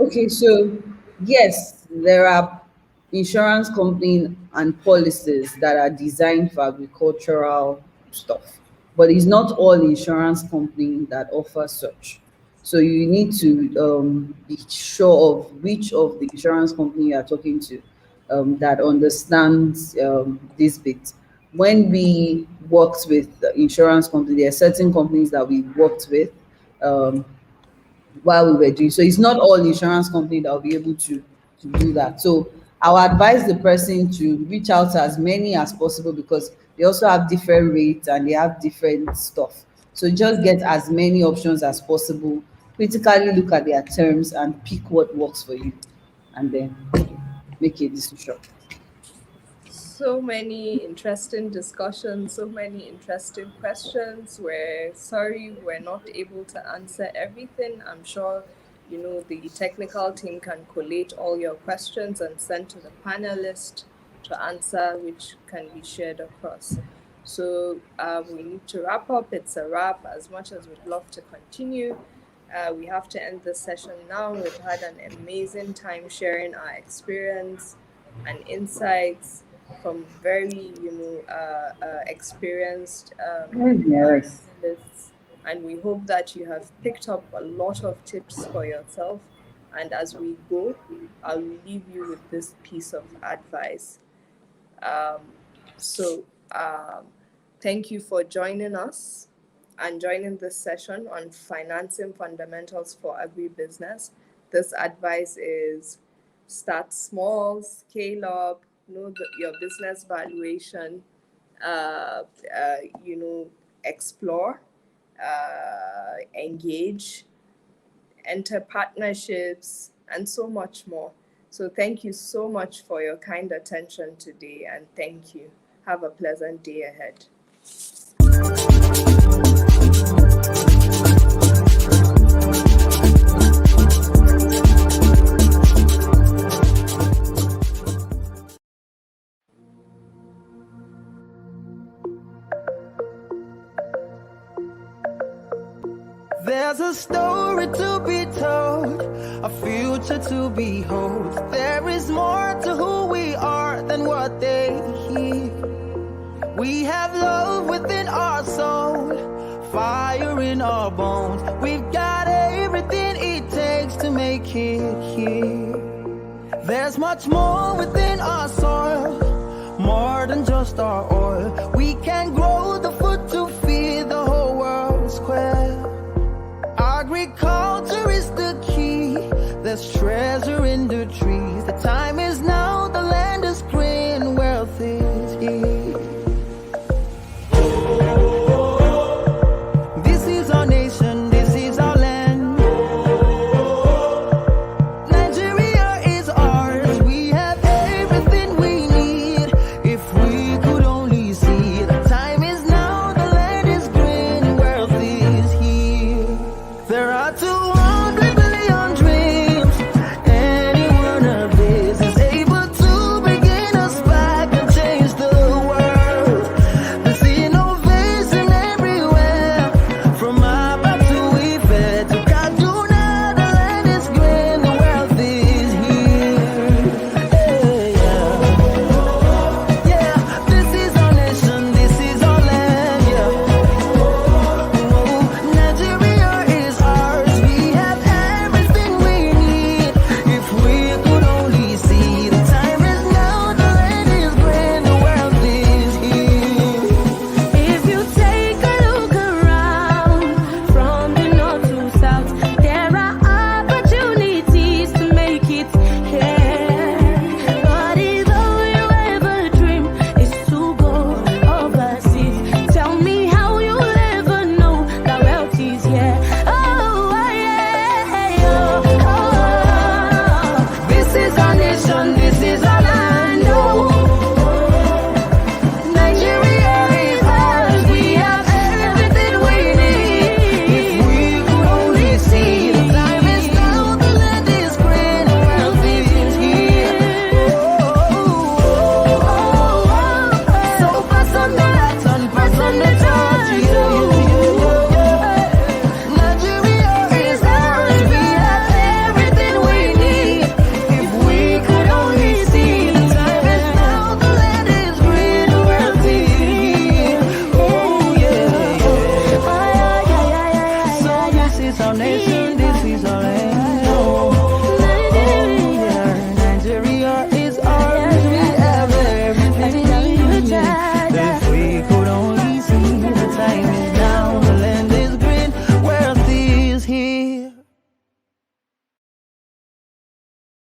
Okay, so yes, there are insurance companies and policies that are designed for agricultural stuff, but it's not all insurance companies that offer such. So you need to be sure of which of the insurance company you are talking to that understands this bit. When we worked with the insurance company, there are certain companies that we worked with. While we were doing. So it's not all insurance company that will be able to do that. So I will advise the person to reach out to as many as possible because they also have different rates and they have different stuff. So just get as many options as possible. Critically look at their terms and pick what works for you, and then make a decision. So many interesting discussions, so many interesting questions. We're sorry we're not able to answer everything. I'm sure the technical team can collate all your questions and send to the panelists to answer, which can be shared across. So we need to wrap up. It's a wrap. As much as we'd love to continue, we have to end this session now. We've had an amazing time sharing our experience and insights from very, experienced Yes. analysts. And we hope that you have picked up a lot of tips for yourself. And as we go, I'll leave you with this piece of advice. Thank you for joining us and joining this session on financing fundamentals for agribusiness. This advice is start small, scale up, know your business valuation, explore, engage, enter partnerships, and so much more. So thank you so much for your kind attention today, and thank you. Have a pleasant day ahead. There's a story to be told, a future to behold. There is more to who we are than what they hear. We have love within our soul, fire in our bones. We've got everything it takes to make it here. There's much more within our soil, more than just our oil. We can grow the food to feed the whole world square. Agriculture is the key. There's treasure in the trees. The time is now, the land is green, wealth is here. This is our nation, this is our land. Nigeria is ours. We have everything we need. If we could only see, the time is now, the land is green, wealth is here. There are 200 billion dreams. Any one of these is able to is our nation, this is our land.